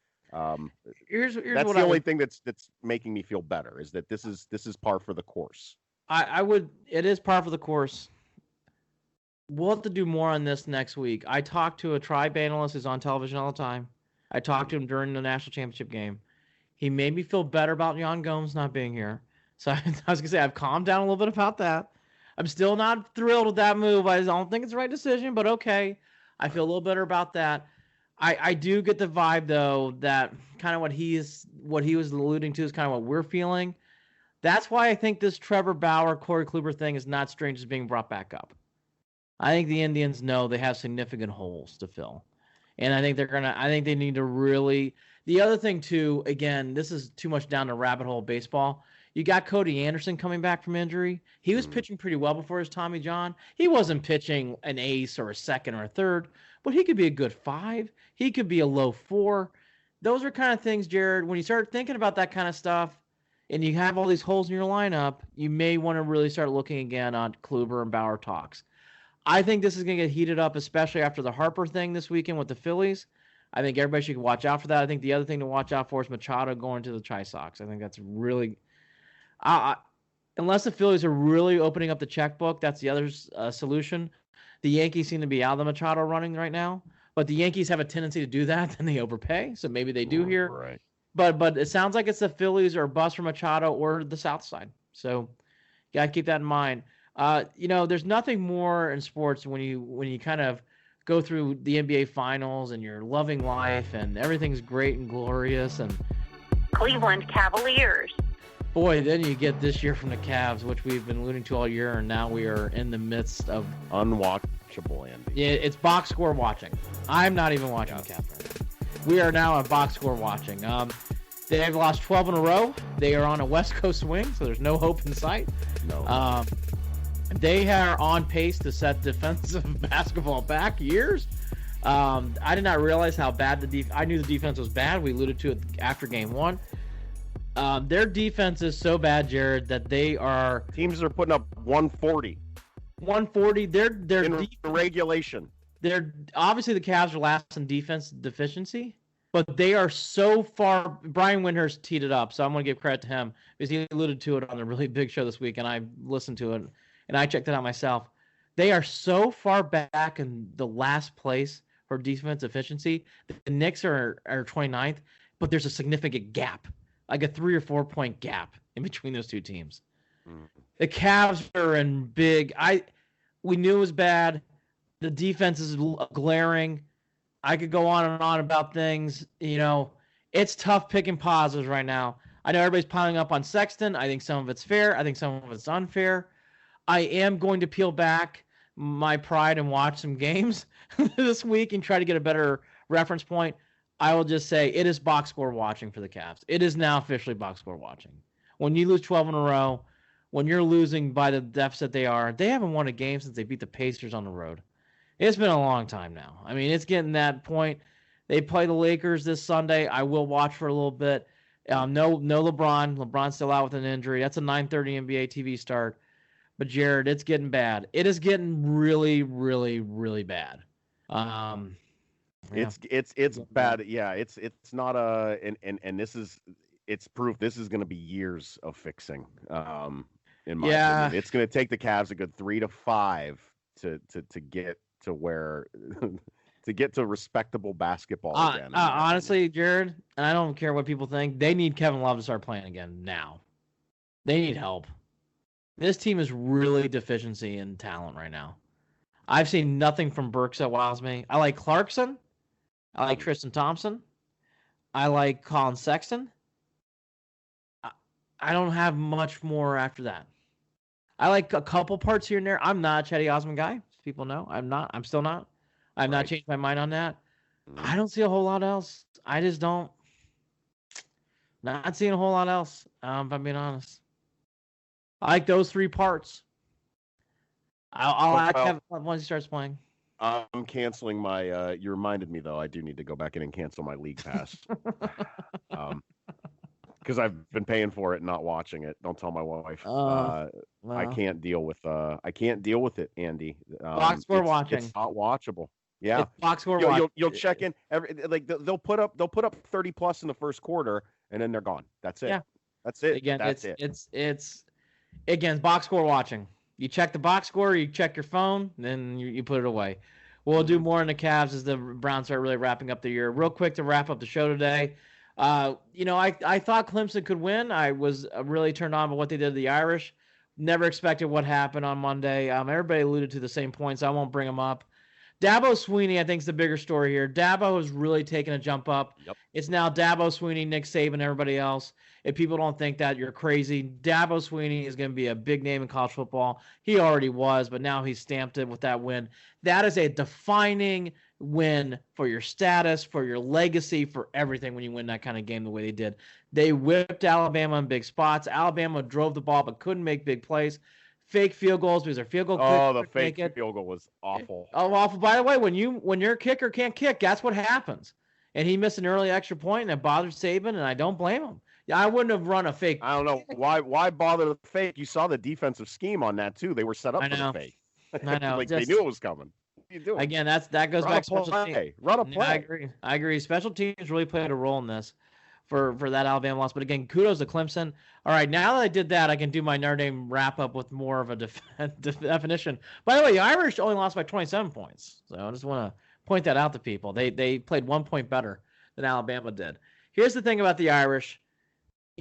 Here's that's what the only thing that's making me feel better, is that this is par for the course. It is par for the course. We'll have to do more on this next week. I talked to a Tribe analyst who's on television all the time. I talked to him during the national championship game. He made me feel better about Yan Gomes not being here. So I was gonna say I've calmed down a little bit about that. I'm still not thrilled with that move. I don't think it's the right decision, but okay. I feel a little better about that. I do get the vibe, though, that kind of what he was alluding to is kind of what we're feeling. That's why I think this Trevor Bauer, Corey Kluber thing is not strange as being brought back up. I think the Indians know they have significant holes to fill. And I think they need to really. The other thing, too, again, this is too much down the rabbit hole of baseball. You got Cody Anderson coming back from injury. He was pitching pretty well before his Tommy John. He wasn't pitching an ace or a second or a third, but he could be a good 5. He could be a low 4. Those are kind of things, Jared, when you start thinking about that kind of stuff and you have all these holes in your lineup, you may want to really start looking again on Kluber and Bauer talks. I think this is going to get heated up, especially after the Harper thing this weekend with the Phillies. I think everybody should watch out for that. I think the other thing to watch out for is Machado going to the Chi Sox. I think that's really... unless the Phillies are really opening up the checkbook, that's the other solution. The Yankees seem to be out of the Machado running right now, but the Yankees have a tendency to do that, and they overpay, so maybe they do here. Right. But it sounds like it's the Phillies or bust for Machado or the South Side. So you got to keep that in mind. There's nothing more in sports when you kind of go through the NBA Finals and you're loving life and everything's great and glorious. And Cleveland Cavaliers. Boy, then you get this year from the Cavs, which we've been alluding to all year, and now we are in the midst of... Unwatchable, Andy. Yeah, it's box score watching. I'm not even watching the Cavs right now. We are now on box score watching. They've lost 12 in a row. They are on a West Coast swing, so there's no hope in sight. No. They are on pace to set defensive basketball back years. I did not realize how bad I knew the defense was bad. We alluded to it after game 1. Their defense is so bad, Jared, that teams are putting up 140. 140. They're in regulation. They're obviously the Cavs are last in defense deficiency, but they are so far. Brian Windhurst teed it up, so I'm going to give credit to him because he alluded to it on a really big show this week, and I listened to it and I checked it out myself. They are so far back in the last place for defense efficiency. The Knicks are 29th, but there's a significant gap. Like a 3 or 4 point gap in between those two teams. The Cavs are in big. We knew it was bad. The defense is glaring. I could go on and on about things. It's tough picking positives right now. I know everybody's piling up on Sexton. I think some of it's fair. I think some of it's unfair. I am going to peel back my pride and watch some games this week and try to get a better reference point. I will just say it is box score watching for the Cavs. It is now officially box score watching. When you lose 12 in a row, when you're losing by the deficit they haven't won a game since they beat the Pacers on the road. It's been a long time now. I mean, it's getting that point. They play the Lakers this Sunday. I will watch for a little bit. No LeBron. LeBron's still out with an injury. That's a 9:30 NBA TV start. But Jared, it's getting bad. It is getting really, really, really bad. Yeah. It's bad. Yeah, it's not and it's proof this is going to be years of fixing. In my opinion, it's going to take the Cavs a good 3 to 5 to get to where to get to respectable basketball again. Honestly, Jared, and I don't care what people think, they need Kevin Love to start playing again now. They need help. This team is really deficiency in talent right now. I've seen nothing from Burks that wows me. I like Clarkson. I like Tristan Thompson. I like Colin Sexton. I don't have much more after that. I like a couple parts here and there. I'm not a Chetty Osman guy, as people know. I'm not. I'm still not. I've not changed my mind on that. I don't see a whole lot else. I just don't. Not seeing a whole lot else, if I'm being honest. I like those 3 parts. I'll ask Well, Kevin once he starts playing. I'm canceling my. You reminded me though. I do need to go back in and cancel my league pass. Because I've been paying for it and not watching it. Don't tell my wife. I Well, can't deal with. I can't deal with it, Andy. box score watching. It's not watchable. Yeah, It's box score you'll, watching. you'll check in like they'll put up 30 plus in the first quarter and then they're gone. That's it. Yeah. That's it. Again, That's it's again box score watching. You check the box score, you check your phone, then you put it away. We'll do more in the Cavs as the Browns start really wrapping up the year. Real quick to wrap up the show today. I thought Clemson could win. I was really turned on by what they did to the Irish. Never expected what happened on Monday. Everybody alluded to the same points. I won't bring them up. Dabo Swinney, I think, is the bigger story here. Dabo has really taken a jump up. Yep. It's now Dabo Swinney, Nick Saban, everybody else. If people don't think that, you're crazy. Dabo Swinney is going to be a big name in college football. He already was, but now he's stamped it with that win. That is a defining win for your status, for your legacy, for everything when you win that kind of game the way they did. They whipped Alabama in big spots. Alabama drove the ball but couldn't make big plays. Fake field goals because their field goal kick. Oh, the fake field goal was awful. Oh, awful. By the way, when your kicker can't kick, that's what happens. And he missed an early extra point, and it bothered Saban, and I don't blame him. I wouldn't have run a fake. I don't know why bother the fake. You saw the defensive scheme on that too. They were set up for the fake. I know. Like they knew it was coming. What are you doing? Again, that goes back to special teams. Run a play. I agree. Special teams really played a role in this for that Alabama loss. But again, kudos to Clemson. All right, now that I did that, I can do my Notre Dame wrap up with more of a definition. By the way, the Irish only lost by 27 points. So I just want to point that out to people. They played 1 point better than Alabama did. Here's the thing about the Irish,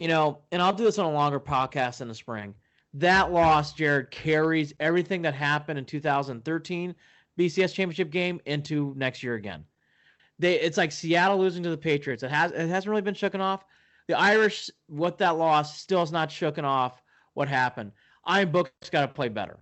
and I'll do this on a longer podcast in the spring. That loss, Jared, carries everything that happened in 2013 BCS championship game into next year again. It's like Seattle losing to the Patriots. It hasn't really been shooken off. The Irish, with that loss, still has not shooken off what happened. Iron Book's got to play better.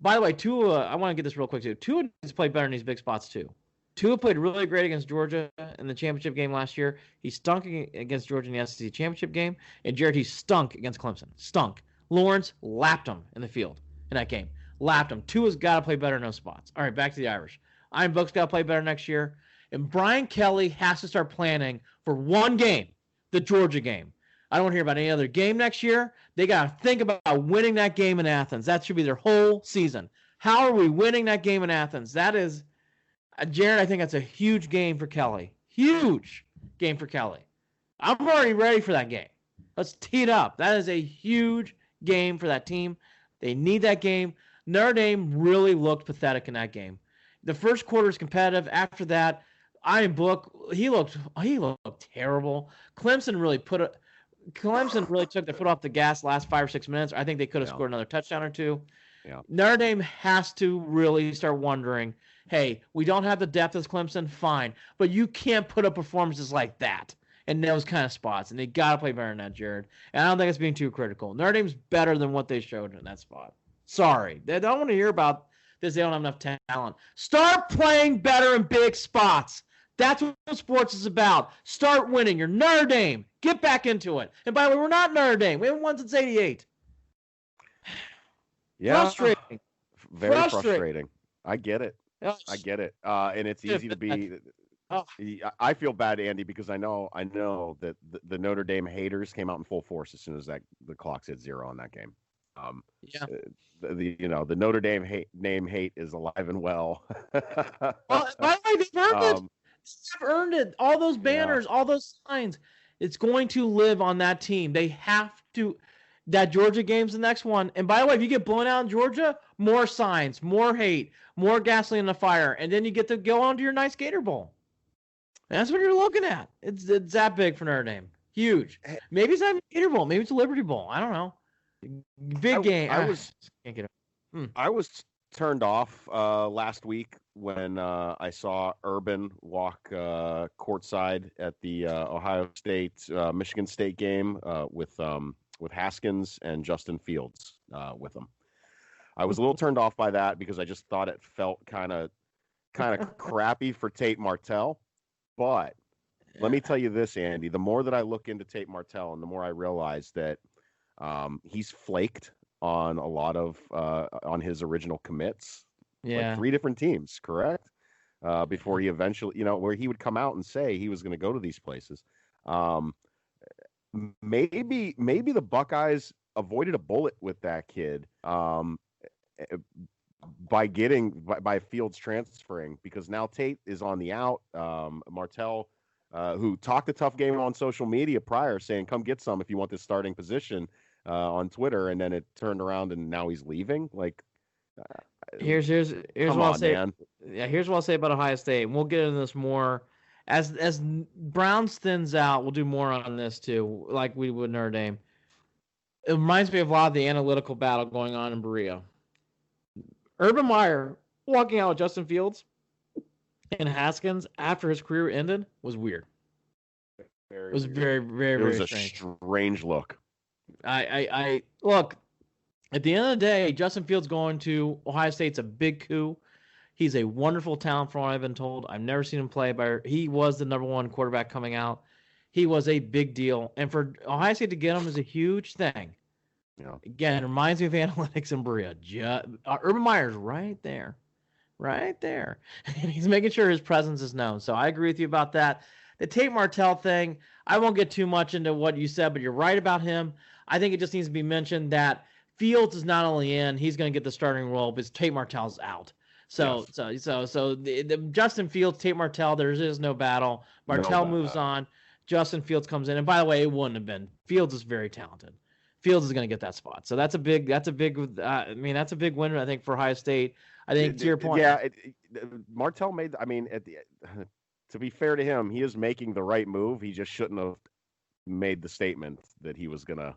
By the way, Tua, I want to get this real quick too. Tua needs to play better in these big spots too. Tua played really great against Georgia in the championship game last year. He stunk against Georgia in the SEC championship game. And Jared, he stunk against Clemson. Stunk. Lawrence lapped him in the field in that game. Lapped him. Tua's got to play better in those spots. All right, back to the Irish. Iron Book's got to play better next year. And Brian Kelly has to start planning for one game, the Georgia game. I don't want to hear about any other game next year. They got to think about winning that game in Athens. That should be their whole season. How are we winning that game in Athens? That is, Jared, I think that's a huge game for Kelly. Huge game for Kelly. I'm already ready for that game. Let's tee it up. That is a huge game for that team. They need that game. Notre Dame really looked pathetic in that game. The first quarter is competitive. After that, Iron Book, he looked terrible. Clemson really took their foot off the gas last 5 or 6 minutes. I think they could have scored another touchdown or two. Yeah. Notre Dame has to really start wondering, hey, we don't have the depth as Clemson, fine, but you can't put up performances like that in those kind of spots, and they got to play better than that, Jared. And I don't think it's being too critical. Notre Dame's better than what they showed in that spot. Sorry. They don't want to hear about this. They don't have enough talent. Start playing better in big spots. That's what sports is about. Start winning. You're Notre Dame. Get back into it. And by the way, we're not Notre Dame. We haven't won since '88. Yeah. Frustrating. Very frustrating. I get it. Yes. I get it. And it's easy to be. I feel bad, Andy, because I know that the Notre Dame haters came out in full force as soon as the clock hit 0 on that game. The Notre Dame hate is alive and well. Well, by the way, they've earned it. They've earned it. All those banners, all those signs. It's going to live on that team. They have to. That Georgia game's the next one. And by the way, if you get blown out in Georgia, more signs, more hate, more gasoline in the fire, and then you get to go on to your nice Gator Bowl. And that's what you're looking at. It's that big for Notre Dame. Huge. Maybe it's not a Gator Bowl. Maybe it's a Liberty Bowl. I don't know. Big game. Can't get it. I was turned off last week when I saw Urban walk courtside at the Ohio State Michigan State game with Haskins and Justin Fields with him. I was a little turned off by that because I just thought it felt kind of crappy for Tate Martell. But let me tell you this, Andy, the more that I look into Tate Martell and the more I realize that he's flaked on a lot of on his original commits, Yeah. like 3 different teams, correct? Before he eventually, where he would come out and say he was going to go to these places. Maybe the Buckeyes avoided a bullet with that kid by Fields transferring, because now Tate is on the out. Martell, who talked a tough game on social media prior, saying come get some if you want this starting position on Twitter, and then it turned around and now he's leaving. Like, Here's what I'll say. man. Yeah, here's what I'll say about Ohio State. And we'll get into this more as Browns thins out. We'll do more on this too, like we would Notre Dame. It reminds me of a lot of the analytical battle going on in Berea. Urban Meyer walking out with Justin Fields and Haskins after his career ended was weird. It was very, very, very strange. It was a strange look. I look, at the end of the day, Justin Fields going to Ohio State's a big coup. He's a wonderful talent from what I've been told. I've never seen him play, but he was the number 1 quarterback coming out. He was a big deal. And for Ohio State to get him is a huge thing. Yeah. Again, it reminds me of analytics in Berea. Urban Meyer's right there. Right there. And he's making sure his presence is known. So I agree with you about that. The Tate Martell thing, I won't get too much into what you said, but you're right about him. I think it just needs to be mentioned that Fields is not only in, he's going to get the starting role, but Tate Martell's out. So the Justin Fields, Tate Martell, there is no battle. Martell moves on. Justin Fields comes in. And by the way, it wouldn't have been. Fields is very talented. Fields is going to get that spot. So that's a big win, I think, for Ohio State. I think to your point. Yeah, Martell made, to be fair to him, he is making the right move. He just shouldn't have made the statement that he was going to,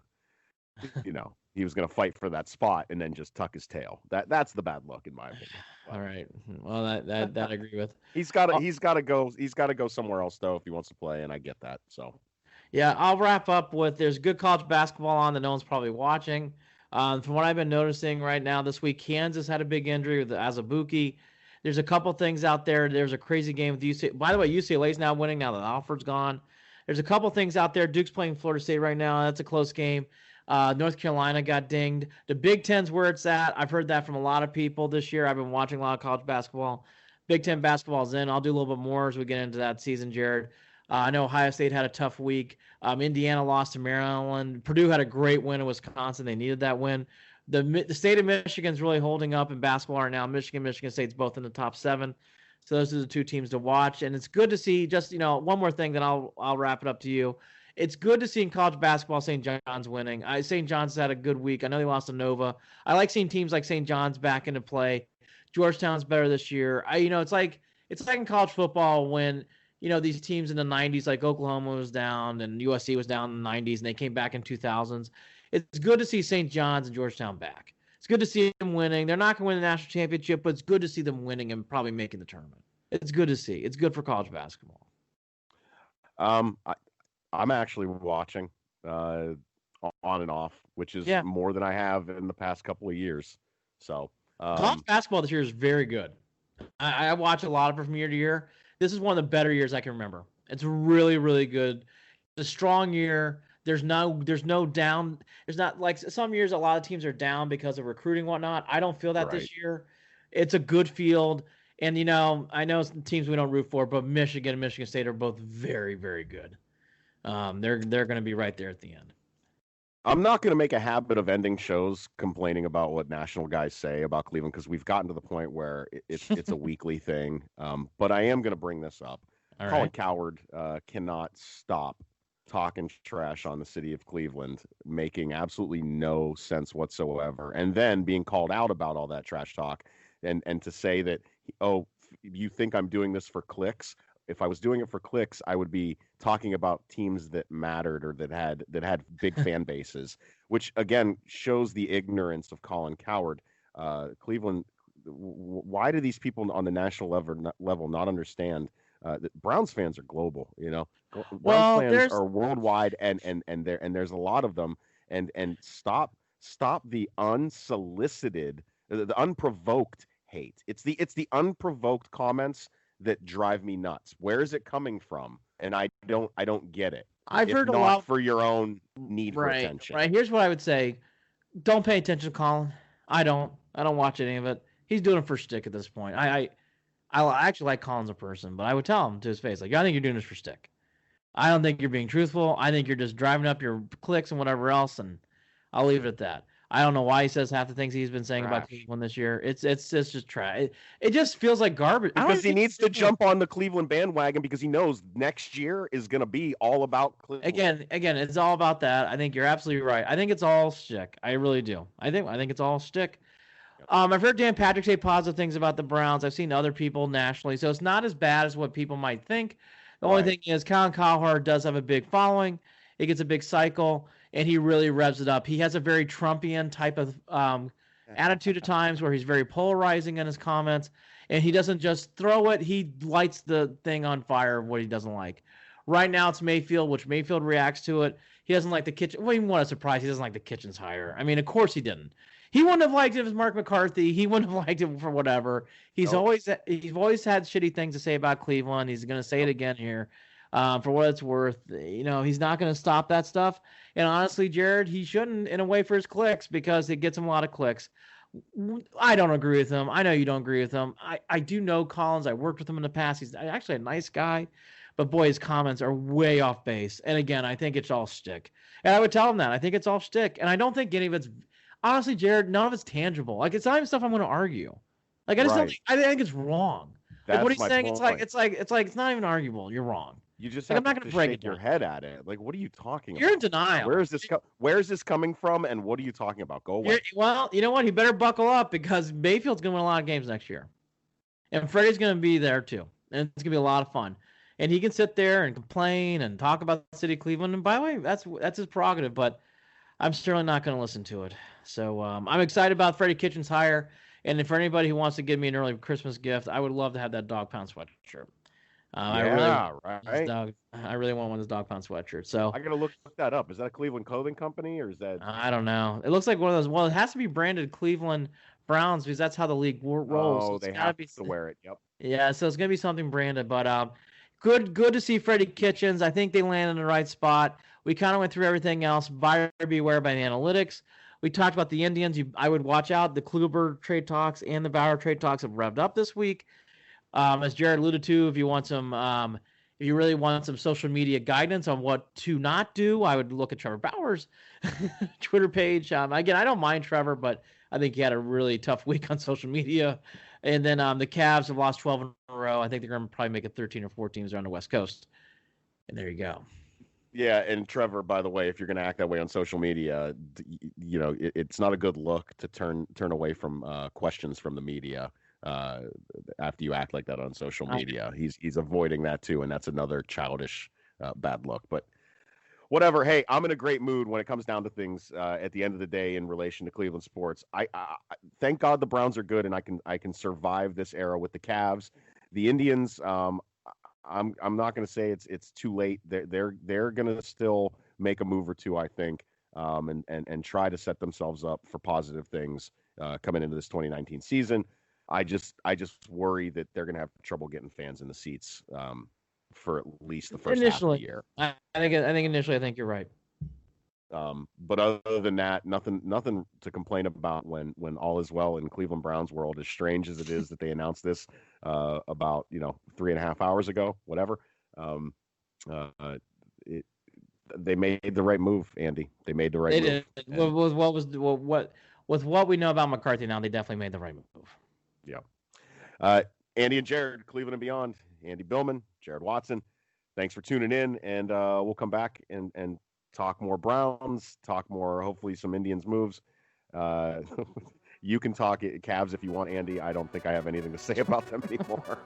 he was going to fight for that spot and then just tuck his tail. That's the bad luck in my opinion. All right. Well, that I agree with. He's got to go somewhere else though if he wants to play, and I get that. So. Yeah, I'll wrap up with there's good college basketball on that no one's probably watching. From what I've been noticing right now this week, Kansas had a big injury with Azubuike. There's a couple things out there. There's a crazy game with UCLA. By the way, UCLA's now winning now that Alford's gone. There's a couple things out there. Duke's playing Florida State right now. That's a close game. North Carolina got dinged. The Big Ten's where it's at. I've heard that from a lot of people this year. I've been watching a lot of college basketball. Big Ten basketball's in. I'll do a little bit more as we get into that season, Jared. I know Ohio State had a tough week. Indiana lost to Maryland. Purdue had a great win in Wisconsin. They needed that win. The state of Michigan's really holding up in basketball right now. Michigan State's both in the top 7. So those are the 2 teams to watch. And it's good to see just, one more thing, then I'll wrap it up to you. It's good to see in college basketball St. John's winning. St. John's had a good week. I know they lost to Nova. I like seeing teams like St. John's back into play. Georgetown's better this year. It's like in college football when these teams in the 90s, like Oklahoma was down and USC was down in the 90s, and they came back in 2000s. It's good to see St. John's and Georgetown back. It's good to see them winning. They're not going to win the national championship, but it's good to see them winning and probably making the tournament. It's good to see. It's good for college basketball. I'm actually watching on and off, which is more than I have in the past couple of years. So college basketball this year is very good. I watch a lot of it from year to year. This is one of the better years I can remember. It's really, really good. It's a strong year. There's no down. There's not like some years a lot of teams are down because of recruiting and whatnot. I don't feel that this year. It's a good field. And, I know some teams we don't root for, but Michigan and Michigan State are both very, very good. They're going to be right there at the end. I'm not going to make a habit of ending shows complaining about what national guys say about Cleveland, because we've gotten to the point where it's a weekly thing. But I am going to bring this up. All Colin right. Cowherd cannot stop talking trash on the city of Cleveland, making absolutely no sense whatsoever, and then being called out about all that trash talk, and to say that, you think I'm doing this for clicks? If I was doing it for clicks, I would be talking about teams that mattered or that had big fan bases, which again shows the ignorance of Colin Cowherd. Cleveland, why do these people on the national level not understand that Browns fans are global? Browns fans are worldwide, and there's a lot of them. And stop the unsolicited, the unprovoked hate. It's the unprovoked comments that drive me nuts. Where is it coming from? And I don't get it. I've heard a lot for your own need for attention. Right. Here's what I would say. Don't pay attention to Colin. I don't watch any of it. He's doing it for shtick at this point. I actually like Colin as a person, but I would tell him to his face, like, I think you're doing this for shtick. I don't think you're being truthful. I think you're just driving up your clicks and whatever else, and I'll leave it at that. I don't know why he says half the things he's been saying about Cleveland this year. It's just trash. It just feels like garbage. Because he needs to jump on the Cleveland bandwagon because he knows next year is going to be all about Cleveland. Again, it's all about that. I think you're absolutely right. I think it's all shtick. I really do. I think it's all shtick. I've heard Dan Patrick say positive things about the Browns. I've seen other people nationally, so it's not as bad as what people might think. The only thing is, Colin Cowherd does have a big following. It gets a big cycle, and he really revs it up. He has a very Trumpian type of attitude at times where he's very polarizing in his comments, and he doesn't just throw it. He lights the thing on fire of what he doesn't like. Right now, it's Mayfield, which Mayfield reacts to it. He doesn't like the Kitchen. Well, even what a surprise, he doesn't like the Kitchens hire. I mean, of course he didn't. He wouldn't have liked it if it was Mark McCarthy. He wouldn't have liked it for whatever. He's always had shitty things to say about Cleveland. He's going to say it again here. For what it's worth, he's not going to stop that stuff. And honestly, Jared, he shouldn't, in a way, for his clicks, because it gets him a lot of clicks. I don't agree with him. I know you don't agree with him. I do know Collins. I worked with him in the past. He's actually a nice guy. But boy, his comments are way off base. And again, I think it's all shtick. And I would tell him that. I think it's all shtick. And I don't think any of it's, honestly, Jared, none of it's tangible. Like, it's not even stuff I'm going to argue. Like, I just don't think, I think it's wrong. Like, what he's saying, point. it's not even arguable. You're wrong. You just have to shake your head at it. Like, what are you talking about? You're in denial. Where is this coming from, and what are you talking about? Go away. Well, you know what? He better buckle up, because Mayfield's going to win a lot of games next year. And Freddie's going to be there, too. And it's going to be a lot of fun. And he can sit there and complain and talk about the city of Cleveland. And by the way, that's his prerogative, but I'm certainly not going to listen to it. So I'm excited about Freddie Kitchens' hire. And if for anybody who wants to give me an early Christmas gift, I would love to have that Dog Pound sweatshirt. I really want one of those Dog Pound sweatshirts. So I gotta look that up. Is that a Cleveland clothing company, or is that? I don't know. It looks like one of those. Well, it has to be branded Cleveland Browns, because that's how the league rolls. Oh, they have to wear it. Yep. Yeah, so it's gonna be something branded. But good to see Freddie Kitchens. I think they landed in the right spot. We kind of went through everything else. Buyer beware by the analytics. We talked about the Indians. I would watch out. The Kluber trade talks and the Bauer trade talks have revved up this week. As Jared alluded to, if you really want some social media guidance on what to not do, I would look at Trevor Bauer's Twitter page. Again, I don't mind Trevor, but I think he had a really tough week on social media. And then the Cavs have lost 12 in a row. I think they're going to probably make it 13 or 14 teams around the West Coast. And there you go. Yeah, and Trevor, by the way, if you're going to act that way on social media, it's not a good look to turn away from questions from the media after you act like that on social media. He's avoiding that too, and that's another childish bad look. But whatever. Hey, I'm in a great mood when it comes down to things at the end of the day in relation to Cleveland sports. I thank God the Browns are good, and I can survive this era with the Cavs. The Indians, I'm not going to say it's too late. They're going to still make a move or two, I think, and try to set themselves up for positive things coming into this 2019 season. I just worry that they're going to have trouble getting fans in the seats for at least the first half of the year. I think initially, I think you're right. But other than that, nothing to complain about when all is well in Cleveland Browns world. As strange as it is that they announced this about 3.5 hours ago, whatever. They made the right move, Andy. They made the right move. Did. With what we know about McCarthy now, they definitely made the right move. Yeah. Andy and Jared, Cleveland and Beyond. Andy Billman, Jared Watson. Thanks for tuning in, and we'll come back and talk more Browns, talk more, hopefully, some Indians moves. You can talk Cavs if you want, Andy. I don't think I have anything to say about them anymore.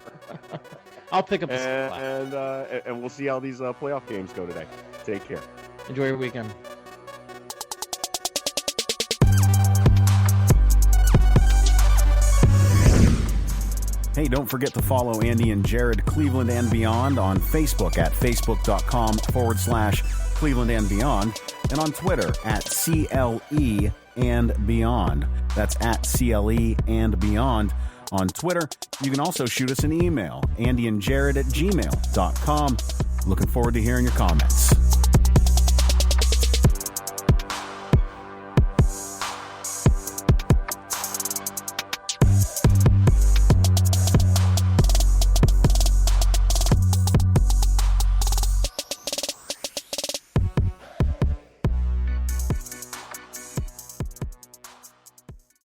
I'll pick up and we'll see how these playoff games go today. Take care. Enjoy your weekend. Hey, don't forget to follow Andy and Jared Cleveland and Beyond on Facebook at facebook.com/Cleveland and Beyond, and on Twitter at CLE and Beyond. That's at CLE and Beyond on Twitter. You can also shoot us an email, andyandjared@gmail.com. Looking forward to hearing your comments.